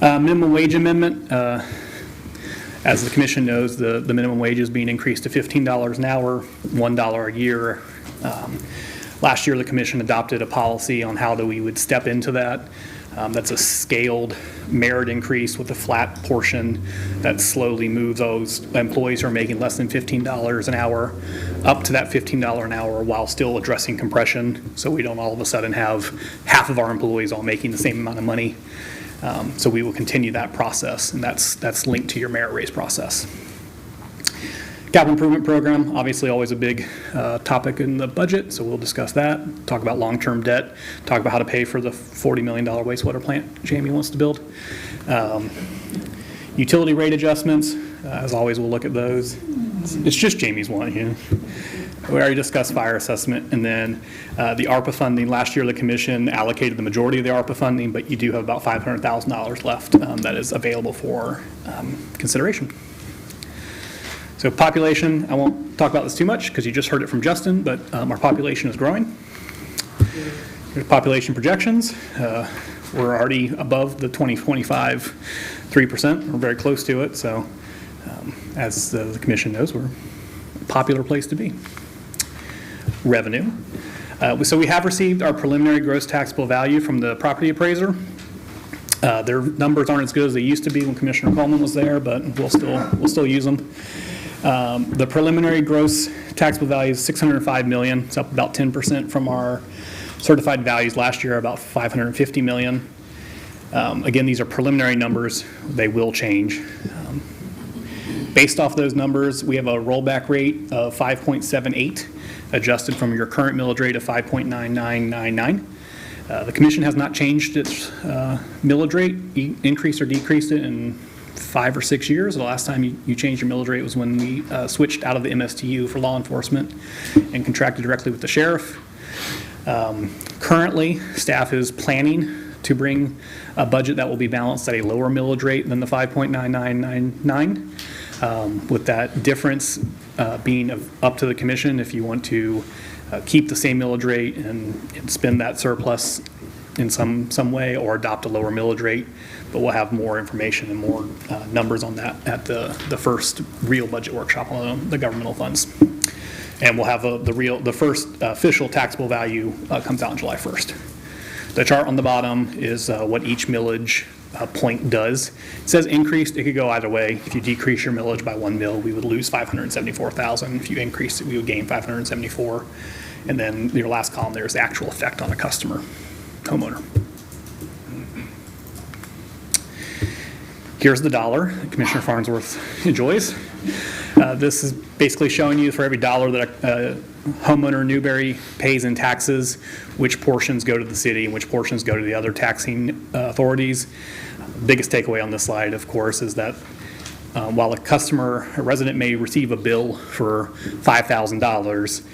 Minimum wage amendment. As the commission knows, the minimum wage is being increased to $15 an hour, $1 a year. Last year, the commission adopted a policy on how we would step into that. That's a scaled merit increase with a flat portion that slowly moves those employees who are making less than $15 an hour up to that $15 an hour while still addressing compression, so we don't all of a sudden have half of our employees all making the same amount of money. So we will continue that process, and that's linked to your merit raise process. Capital improvement program, obviously always a big topic in the budget, so we'll discuss that. Talk about long-term debt, talk about how to pay for the $40 million wastewater plant Jamie wants to build. Utility rate adjustments, as always, we'll look at those. It's just Jamie's one, you know. We already discussed fire assessment, and then the ARPA funding. Last year, the commission allocated the majority of the ARPA funding, but you do have about $500,000 left that is available for consideration. So population, I won't talk about this too much because you just heard it from Justin, but our population is growing. There's population projections. We're already above the 2025 3%. We're very close to it. So as the commission knows, we're a popular place to be. Revenue. So we have received our preliminary gross taxable value from the property appraiser. Their numbers aren't as good as they used to be when Commissioner Coleman was there, but we'll still use them. The preliminary gross taxable value is $605 million. It's up about 10% from our certified values last year, about $550 million. Again, these are preliminary numbers. They will change. Based off those numbers, we have a rollback rate of 5.78, adjusted from your current millage rate of 5.9999. The commission has not changed its millage rate, increased or decreased it in 5 or 6 years. The last time you changed your millage rate was when we switched out of the MSTU for law enforcement and contracted directly with the sheriff. Currently, staff is planning to bring a budget that will be balanced at a lower millage rate than the 5.9999, with that difference being up to the commission if you want to keep the same millage rate and spend that surplus in some way, or adopt a lower millage rate. But we'll have more information and more numbers on that at the first real budget workshop on the governmental funds. And we'll have the first official taxable value comes out on July 1st. The chart on the bottom is what each millage point does. It says increased, it could go either way. If you decrease your millage by 1 mil, we would lose 574,000. If you increase it, we would gain 574. And then your last column there is the actual effect on a customer, homeowner. Here's the dollar that Commissioner Farnsworth enjoys. This is basically showing you for every dollar that a homeowner in Newberry pays in taxes, which portions go to the city and which portions go to the other taxing authorities. Biggest takeaway on this slide, of course, is that while a resident may receive a bill for $5,000,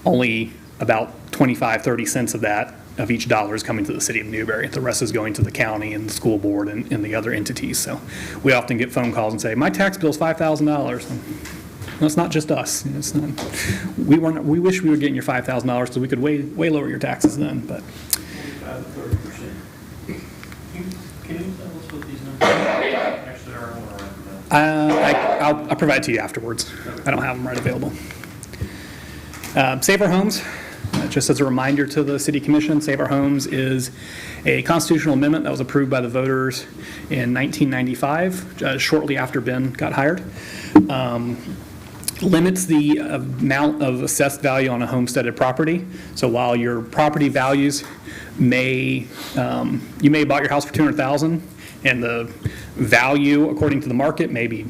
only about 30 cents of each dollar is coming to the city of Newberry. The rest is going to the county and the school board and the other entities. So we often get phone calls and say, my tax bill is $5,000. That's not just us. It's not, we wish we were getting your $5,000 so we could way lower your taxes then, but. Can you tell us what these numbers actually are? I'll provide to you afterwards. I don't have them right available. Save Our Homes, just as a reminder to the City Commission, Save Our Homes is a constitutional amendment that was approved by the voters in 1995, shortly after Ben got hired. Limits the amount of assessed value on a homesteaded property. So while your property values you may have bought your house for $200,000 and the value according to the market, maybe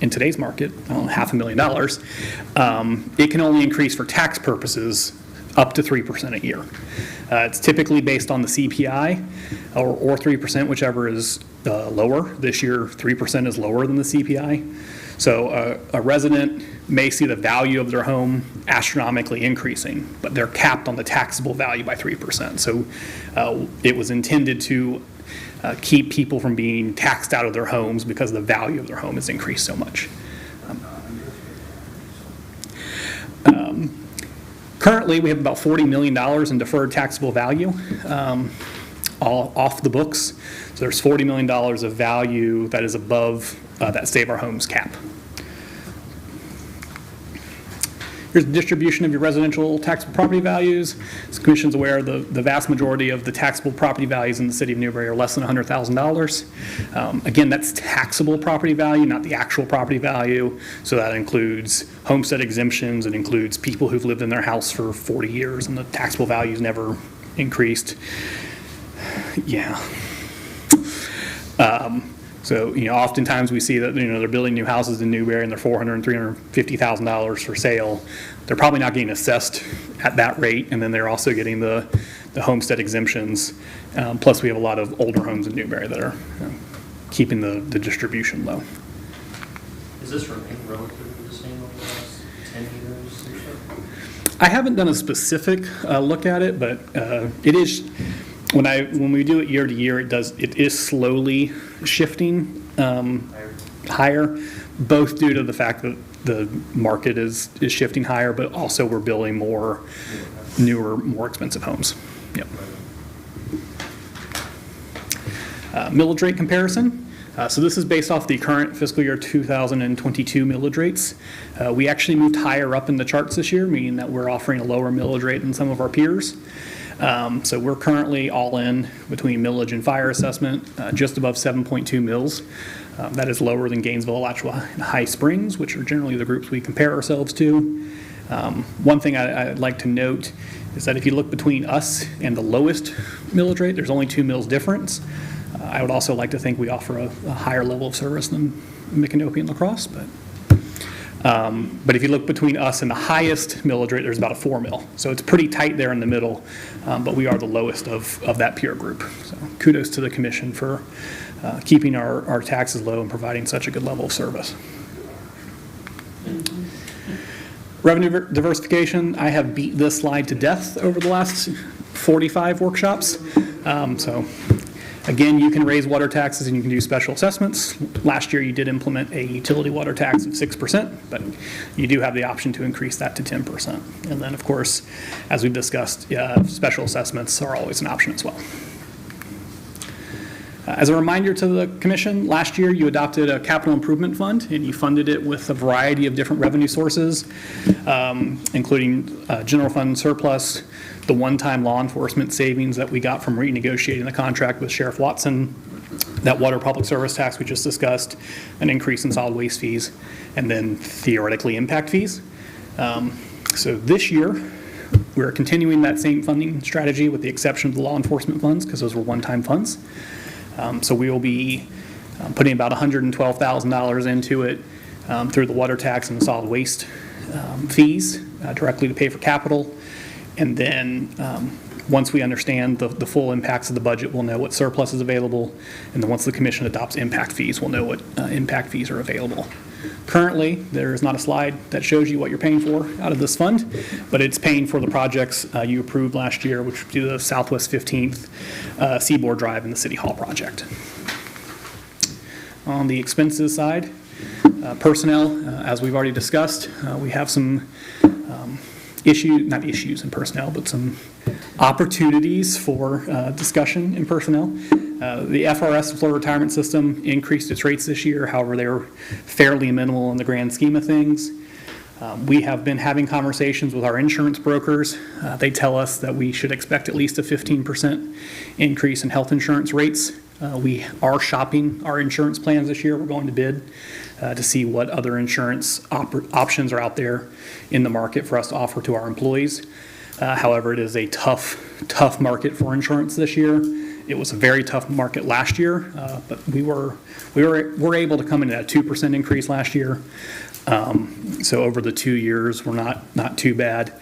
in today's market, $500,000, it can only increase for tax purposes up to 3% a year. It's typically based on the CPI or 3%, whichever is lower. This year, 3% is lower than the CPI. So a resident may see the value of their home astronomically increasing, but they're capped on the taxable value by 3%. So it was intended to keep people from being taxed out of their homes because the value of their home has increased so much. Currently, we have about $40 million in deferred taxable value, all off the books. So there's $40 million of value that is above that Save Our Homes cap. Here's the distribution of your residential taxable property values. As the Commission's aware, the vast majority of the taxable property values in the city of Newberry are less than $100,000. Again, that's taxable property value, not the actual property value. So that includes homestead exemptions. It includes people who've lived in their house for 40 years and the taxable value's never increased. Yeah. So, oftentimes we see that, they're building new houses in Newberry and they're $400,000 and $350,000 for sale. They're probably not getting assessed at that rate, and then they're also getting the homestead exemptions. Plus, we have a lot of older homes in Newberry that are keeping the distribution low. Is this remain relatively the same over the last 10 years or so? I haven't done a specific look at it, but it is. When we do it year to year, it is slowly shifting higher, both due to the fact that the market is shifting higher, but also we're building more newer, more expensive homes. Yep. Millage rate comparison. So this is based off the current fiscal year 2022 millage rates. We actually moved higher up in the charts this year, meaning that we're offering a lower millage rate than some of our peers. So we're currently all in between millage and fire assessment, just above 7.2 mils. That is lower than Gainesville, Alachua, and High Springs, which are generally the groups we compare ourselves to. One thing I'd like to note is that if you look between us and the lowest millage rate, there's only 2 mils difference. I would also like to think we offer a higher level of service than Micanopy and La Crosse, but if you look between us and the highest millage rate, there's about a 4 mil. So it's pretty tight there in the middle, but we are the lowest of that peer group. So kudos to the Commission for keeping our taxes low and providing such a good level of service. Revenue diversification, I have beat this slide to death over the last 45 workshops. So again, you can raise water taxes and you can do special assessments. Last year you did implement a utility water tax of 6%, but you do have the option to increase that to 10%. And then of course, as we've discussed, special assessments are always an option as well. As a reminder to the Commission, last year you adopted a capital improvement fund and you funded it with a variety of different revenue sources, including general fund surplus, the one-time law enforcement savings that we got from renegotiating the contract with Sheriff Watson that water public service tax we just discussed, an increase in solid waste fees, and then theoretically impact fees. So this year, we're continuing that same funding strategy with the exception of the law enforcement funds, because those were one-time funds. So we will be putting about $112,000 into it through the water tax and the solid waste fees directly to pay for capital. And then once we understand the full impacts of the budget, we'll know what surplus is available. And then once the commission adopts impact fees, we'll know what impact fees are available. Currently, there is not a slide that shows you what you're paying for out of this fund, but it's paying for the projects you approved last year, which would be the Southwest 15th Seaboard Drive and the City Hall project. On the expenses side, personnel, as we've already discussed, we have some not issues in personnel, but some opportunities for discussion in personnel. The FRS, the Florida Retirement System, increased its rates this year. However, they were fairly minimal in the grand scheme of things. We have been having conversations with our insurance brokers. They tell us that we should expect at least a 15% increase in health insurance rates. We are shopping our insurance plans this year. We're going to bid to see what other insurance options are out there in the market for us to offer to our employees. However, it is a tough market for insurance this year. It was a very tough market last year, but we were able to come in at a 2% increase last year. So over the 2 years, we're not too bad.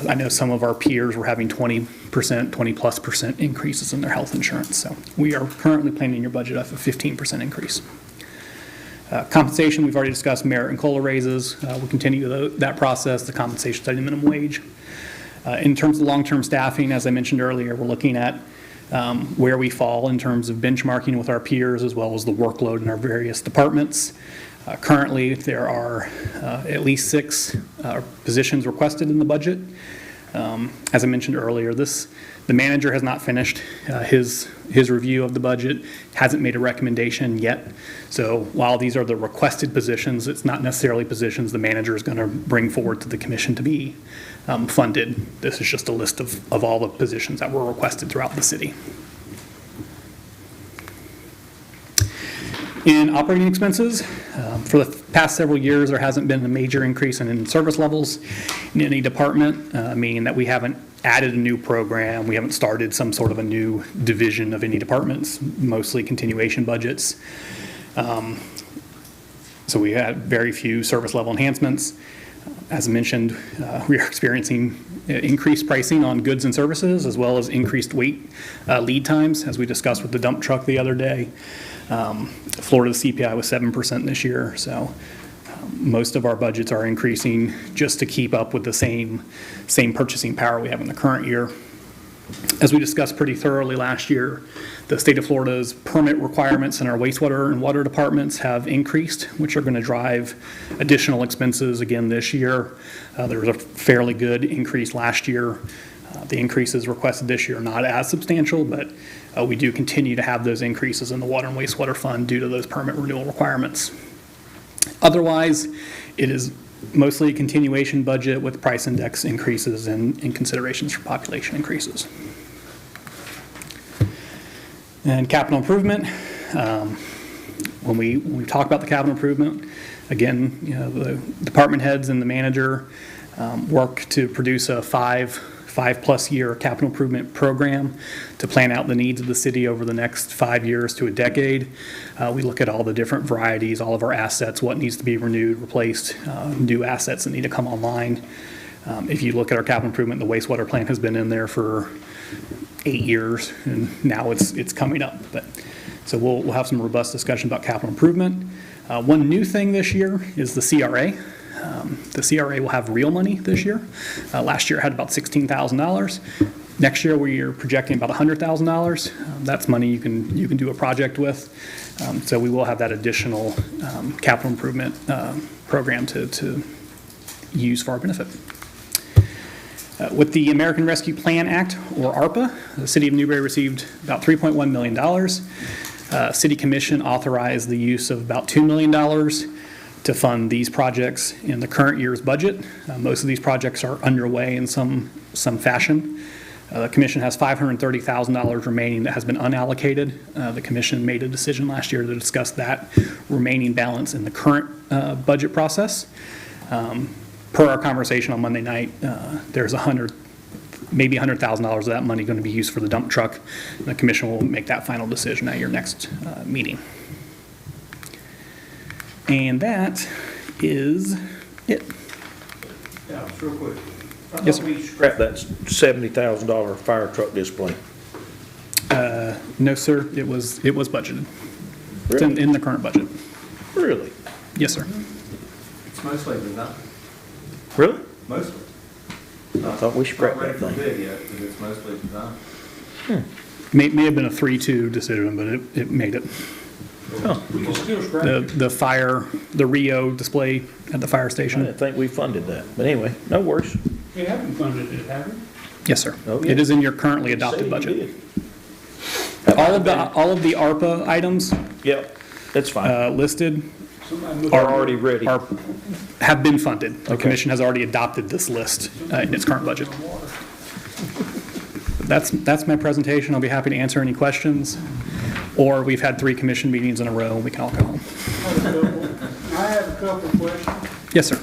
I know some of our peers were having 20+% increases in their health insurance. So we are currently planning your budget off a 15% increase. Compensation, we've already discussed merit and COLA raises. We'll continue that process, the compensation study minimum wage. In terms of long-term staffing, as I mentioned earlier, we're looking at where we fall in terms of benchmarking with our peers as well as the workload in our various departments. Currently, there are at least 6 positions requested in the budget. As I mentioned earlier, the manager has not finished his review of the budget, hasn't made a recommendation yet. So while these are the requested positions, it's not necessarily positions the manager is going to bring forward to the commission to be funded. This is just a list of all the positions that were requested throughout the city. In operating expenses, for the past several years, there hasn't been a major increase in service levels in any department, meaning that we haven't added a new program, we haven't started some sort of a new division of any departments, mostly continuation budgets. So we had very few service level enhancements. As I mentioned, we are experiencing increased pricing on goods and services, as well as increased lead times, as we discussed with the dump truck the other day. Florida's CPI was 7% this year, so most of our budgets are increasing just to keep up with the same purchasing power we have in the current year. As we discussed pretty thoroughly last year, the state of Florida's permit requirements in our wastewater and water departments have increased, which are going to drive additional expenses again this year. There was a fairly good increase last year. The increases requested this year are not as substantial, but we do continue to have those increases in the water and wastewater fund due to those permit renewal requirements. Otherwise, it is mostly a continuation budget with price index increases and considerations for population increases. And capital improvement, when we talk about the capital improvement, again, the department heads and the manager work to produce a five-plus year capital improvement program to plan out the needs of the city over the next 5 years to a decade. We look at all the different varieties, all of our assets, what needs to be renewed, replaced, new assets that need to come online. If you look at our capital improvement, the wastewater plant has been in there for 8 years, and now it's coming up. So we'll have some robust discussion about capital improvement. One new thing this year is the CRA. The CRA will have real money this year. Last year it had about $16,000. Next year we are projecting about $100,000. That's money you can do a project with. So we will have that additional capital improvement program to use for our benefit. With the American Rescue Plan Act, or ARPA, the City of Newberry received about $3.1 million. City Commission authorized the use of about $2 million to fund these projects in the current year's budget. Most of these projects are underway in some fashion. The commission has $530,000 remaining that has been unallocated. The commission made a decision last year to discuss that remaining balance in the current budget process. Per our conversation on Monday night, there's maybe $100,000 of that money going to be used for the dump truck. The commission will make that final decision at your next meeting. And that is it. Yeah, real quick. Yes, sir. We scrapped that $70,000 fire truck display. No, sir, it was budgeted. It's in the current budget. Really? Yes, sir. It's mostly design. Really? Mostly. I thought we scrapped that thing. bid yet, but it's mostly design. May have been a 3-2 decision, but it made it. Oh, we can still scrap it. The Rio display at the fire I station. didn't think we funded that, but anyway, no worries. We haven't funded it, have we? Yes, sir. Oh, yeah. It is in your currently Say adopted you budget. did. All of the ARPA items Yep, that's fine. listed Are already ready. have been funded. The Okay. commission has already adopted this list in its current budget. That's my presentation. I'll be happy to answer any questions. Or we've had 3 commission meetings in a row, and we can all go home. I have a couple of questions. Yes, sir.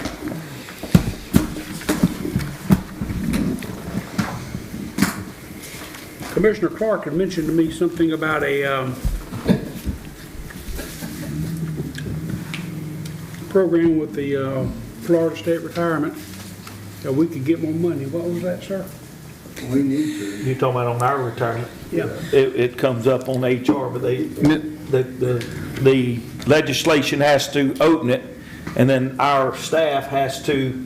Commissioner Clark had mentioned to me something about a program with the Florida State Retirement, that we could get more money. What was that, sir? We need to. You're talking about on our retirement? Yeah. It comes up on HR, but the legislation has to open it, and then our staff has to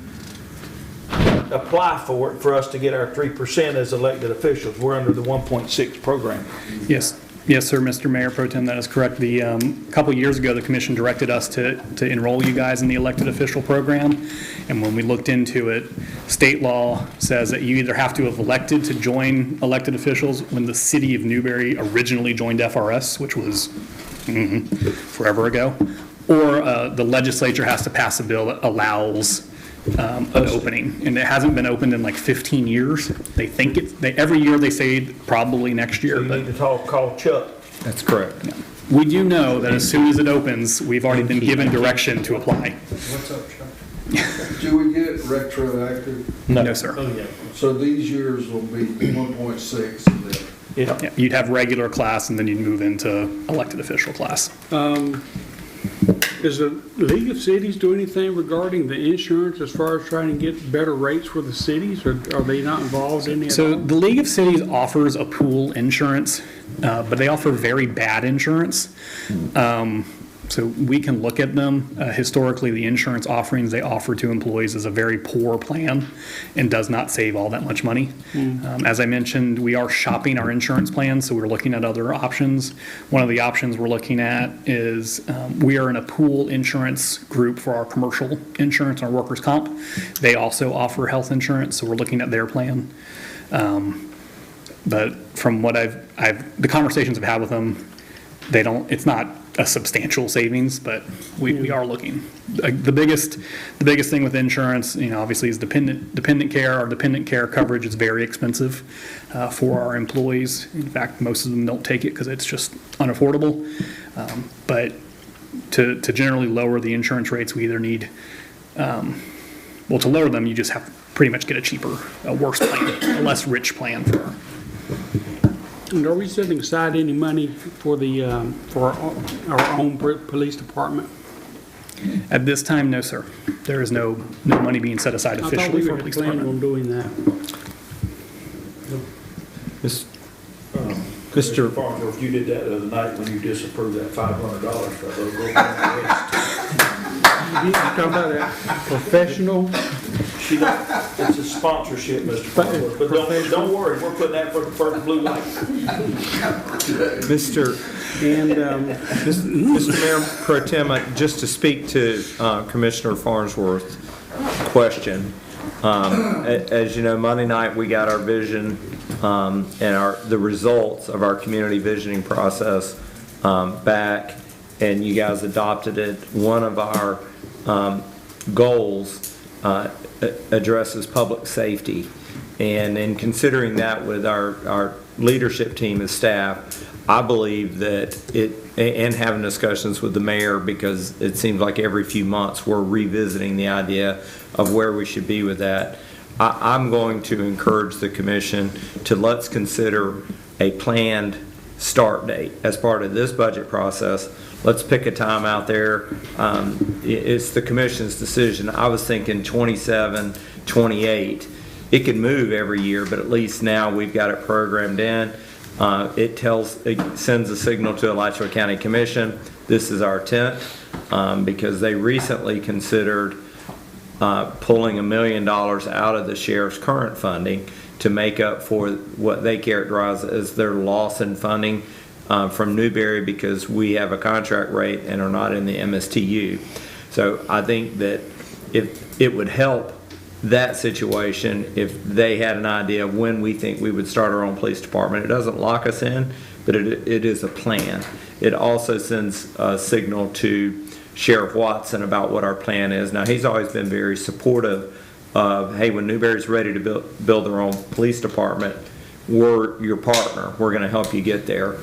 apply for it for us to get our 3% as elected officials. We're under the 1.6 program. Yes, sir, Mr. Mayor Pro Tem, that is correct. The couple years ago, the commission directed us to enroll you guys in the elected official program, and when we looked into it, state law says that you either have to have elected to join elected officials when the city of Newberry originally joined FRS, which was forever ago, or the legislature has to pass a bill that allows an opening, and it hasn't been opened in like 15 years. They think every year they say probably next year, So you but need to call Chuck. That's correct. we do know that as soon as it opens, we've already been given direction to apply. What's up, Chuck? Do we get retroactive? No, sir. So these years will be 1.6 and then. Yeah, you'd have regular class and then you'd move into elected official class. Does the League of Cities do anything regarding the insurance as far as trying to get better rates for the cities, or are they not involved in it? So the League of Cities offers a pool insurance, but they offer very bad insurance. So we can look at them. Historically, the insurance offerings they offer to employees is a very poor plan and does not save all that much money. As I mentioned, we are shopping our insurance plans, so we're looking at other options. One of the options we're looking at is we are in a pool insurance group for our commercial insurance, our workers' comp. They also offer health insurance, so we're looking at their plan. But from what the conversations I've had with them, it's not a substantial savings, but we are looking. The biggest thing with insurance, obviously is dependent care. Our dependent care coverage is very expensive for our employees. In fact, most of them don't take it because it's just unaffordable. But to generally lower the insurance rates, we either need, to lower them, you just have to pretty much get a worse plan, a less rich plan for our. And are we setting aside any money for our own police department? At this time, no, sir. There is no money being set aside I thought officially we for were police planning department. on doing that. Mr. Farnsworth, you did that the other night when you disapproved that $500 for those little You talking about that professional? It's a sponsorship, Mr. Farnsworth, but don't worry, we're putting that for the first blue light. Mr. Mayor Pro Tem, just to speak to Commissioner Farnsworth's question, as you know, Monday night we got our vision and the results of our community visioning process back, and you guys adopted it. One of our goals addresses public safety, And in considering that with our leadership team and staff, I believe that and having discussions with the mayor, because it seems like every few months we're revisiting the idea of where we should be with that. I'm going to encourage the commission to let's consider a planned start date as part of this budget process. Let's pick a time out there. It's the commission's decision. I was thinking 27, 28. It can move every year, but at least now we've got it programmed in. It sends a signal to Alachua County Commission. This is our intent, because they recently considered pulling $1 million out of the sheriff's current funding to make up for what they characterize as their loss in funding from Newberry, because we have a contract rate and are not in the MSTU. So I think that if it would help that situation if they had an idea of when we think we would start our own police department. It doesn't lock us in, but it is a plan. It also sends a signal to Sheriff Watson about what our plan is. Now, he's always been very supportive of, hey, when Newberry's ready to build their own police department, we're your partner. We're going to help you get there.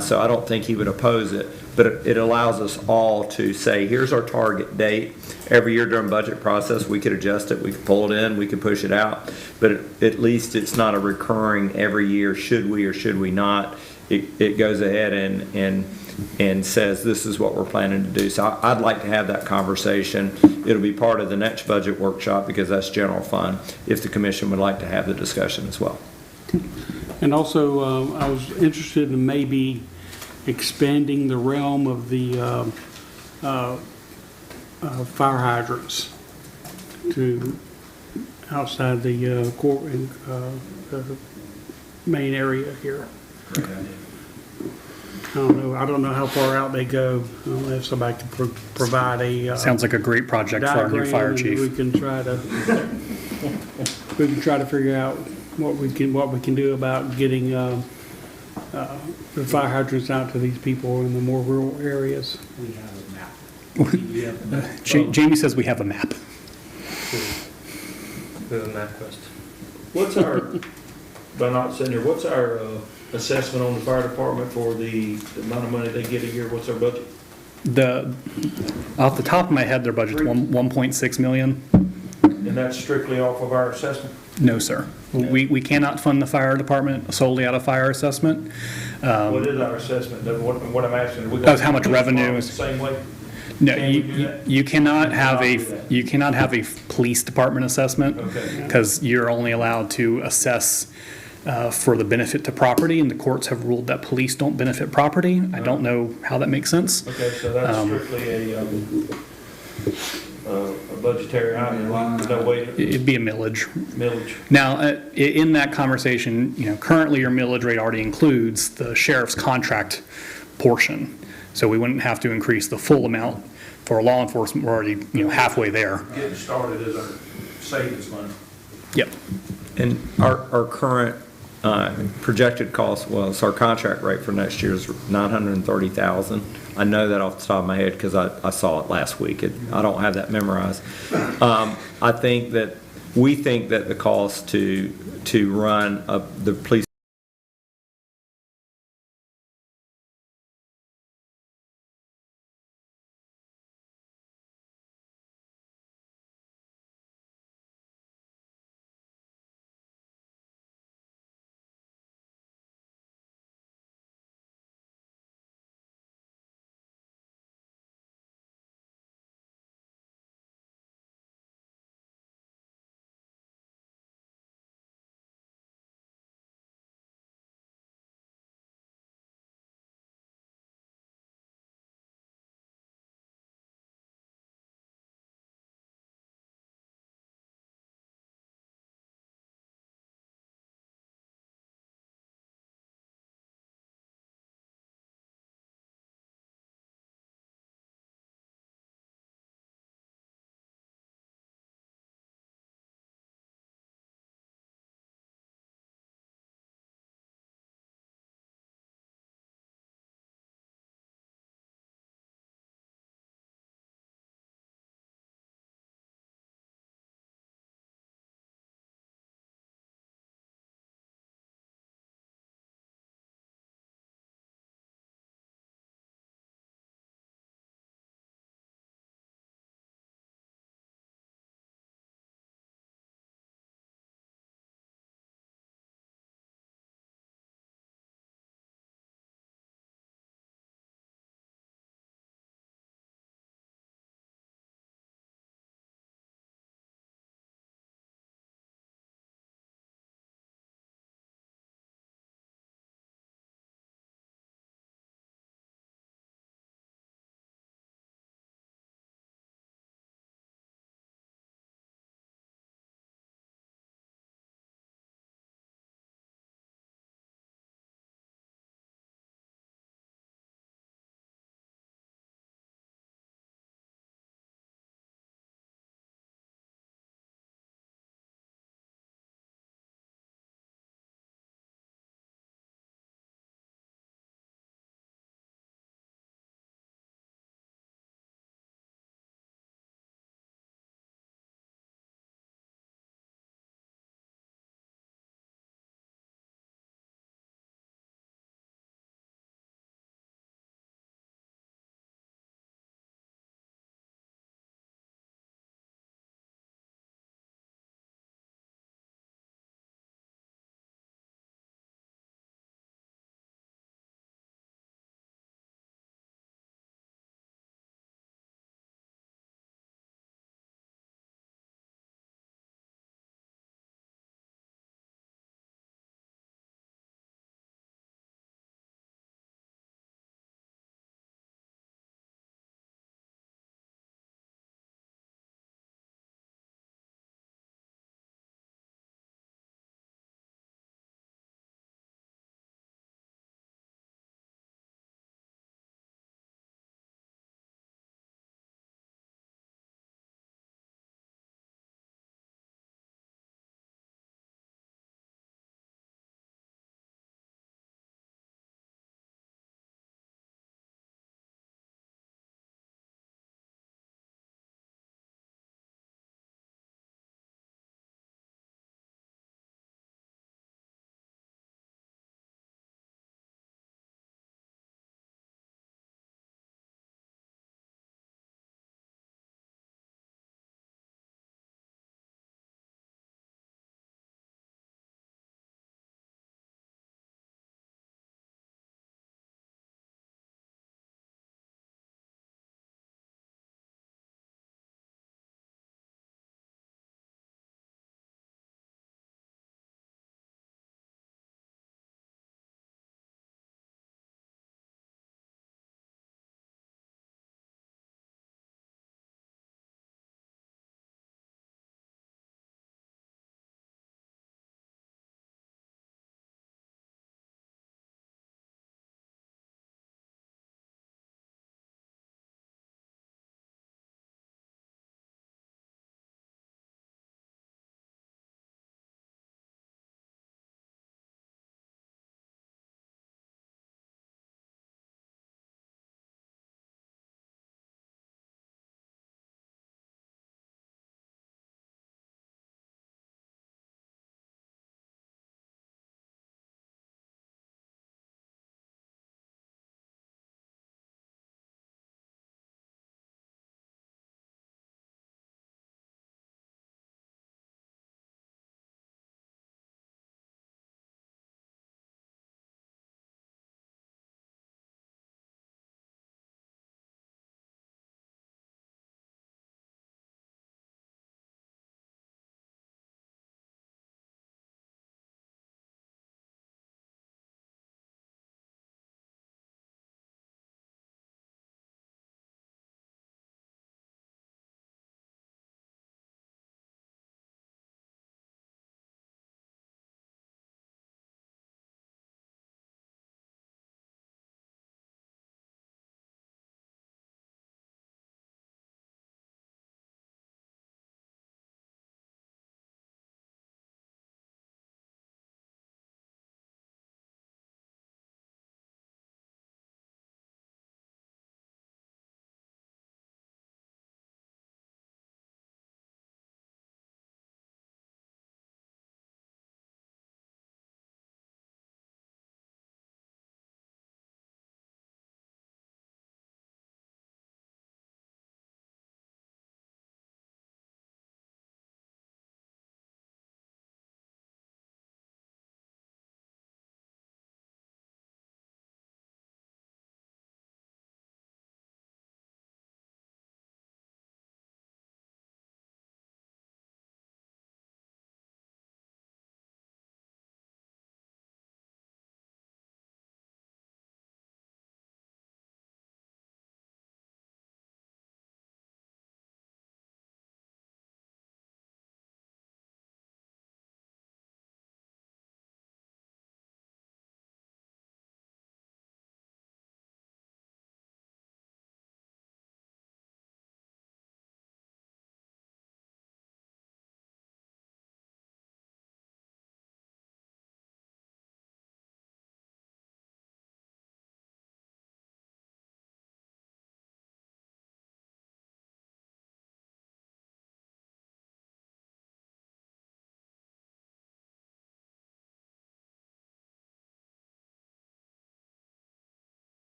So I don't think he would oppose it, but it allows us all to say, here's our target date. Every year during budget process, we could adjust it, we could pull it in, we could push it out, but at least it's not a recurring every year, should we or should we not. It goes ahead and says this is what we're planning to do. So I'd like to have that conversation. It'll be part of the next budget workshop, because that's general fund, if the commission would like to have the discussion as well. And also, I was interested in maybe expanding the realm of the fire hydrants to outside the court and the main area here. I don't know how far out they go. I don't know if somebody could provide a Sounds like a great project for our new fire diagram, and chief. we can try to figure out what we can do about getting the fire hydrants out to these people in the more rural areas. We have a map. Jamie says we have a map. What's our, by not sitting here, what's our assessment on the fire department for the amount of money they get a year? What's our budget? Off the top of my head, their budget's 1.6 million. And that's strictly off of our assessment? No, sir. We cannot fund the fire department solely out of fire assessment. What is our assessment? What I'm asking, are we Of how much revenue is the same way? No, Can we do that? you cannot have We cannot do that. you cannot have a police department assessment, Okay. because you're only allowed to assess for the benefit to property, and the courts have ruled that police don't benefit property. I don't know how that makes sense. Okay, so that's strictly a budgetary item, no way to It'd be a millage. millage. Now, in that conversation, currently your millage rate already includes the sheriff's contract portion. So we wouldn't have to increase the full amount for law enforcement. We're already, halfway there. Getting started is our savings money. Yep. And our current projected cost, it's our contract rate for next year is $930,000. I know that off the top of my head because I saw it last week. I don't have that memorized. We think that the cost to run the police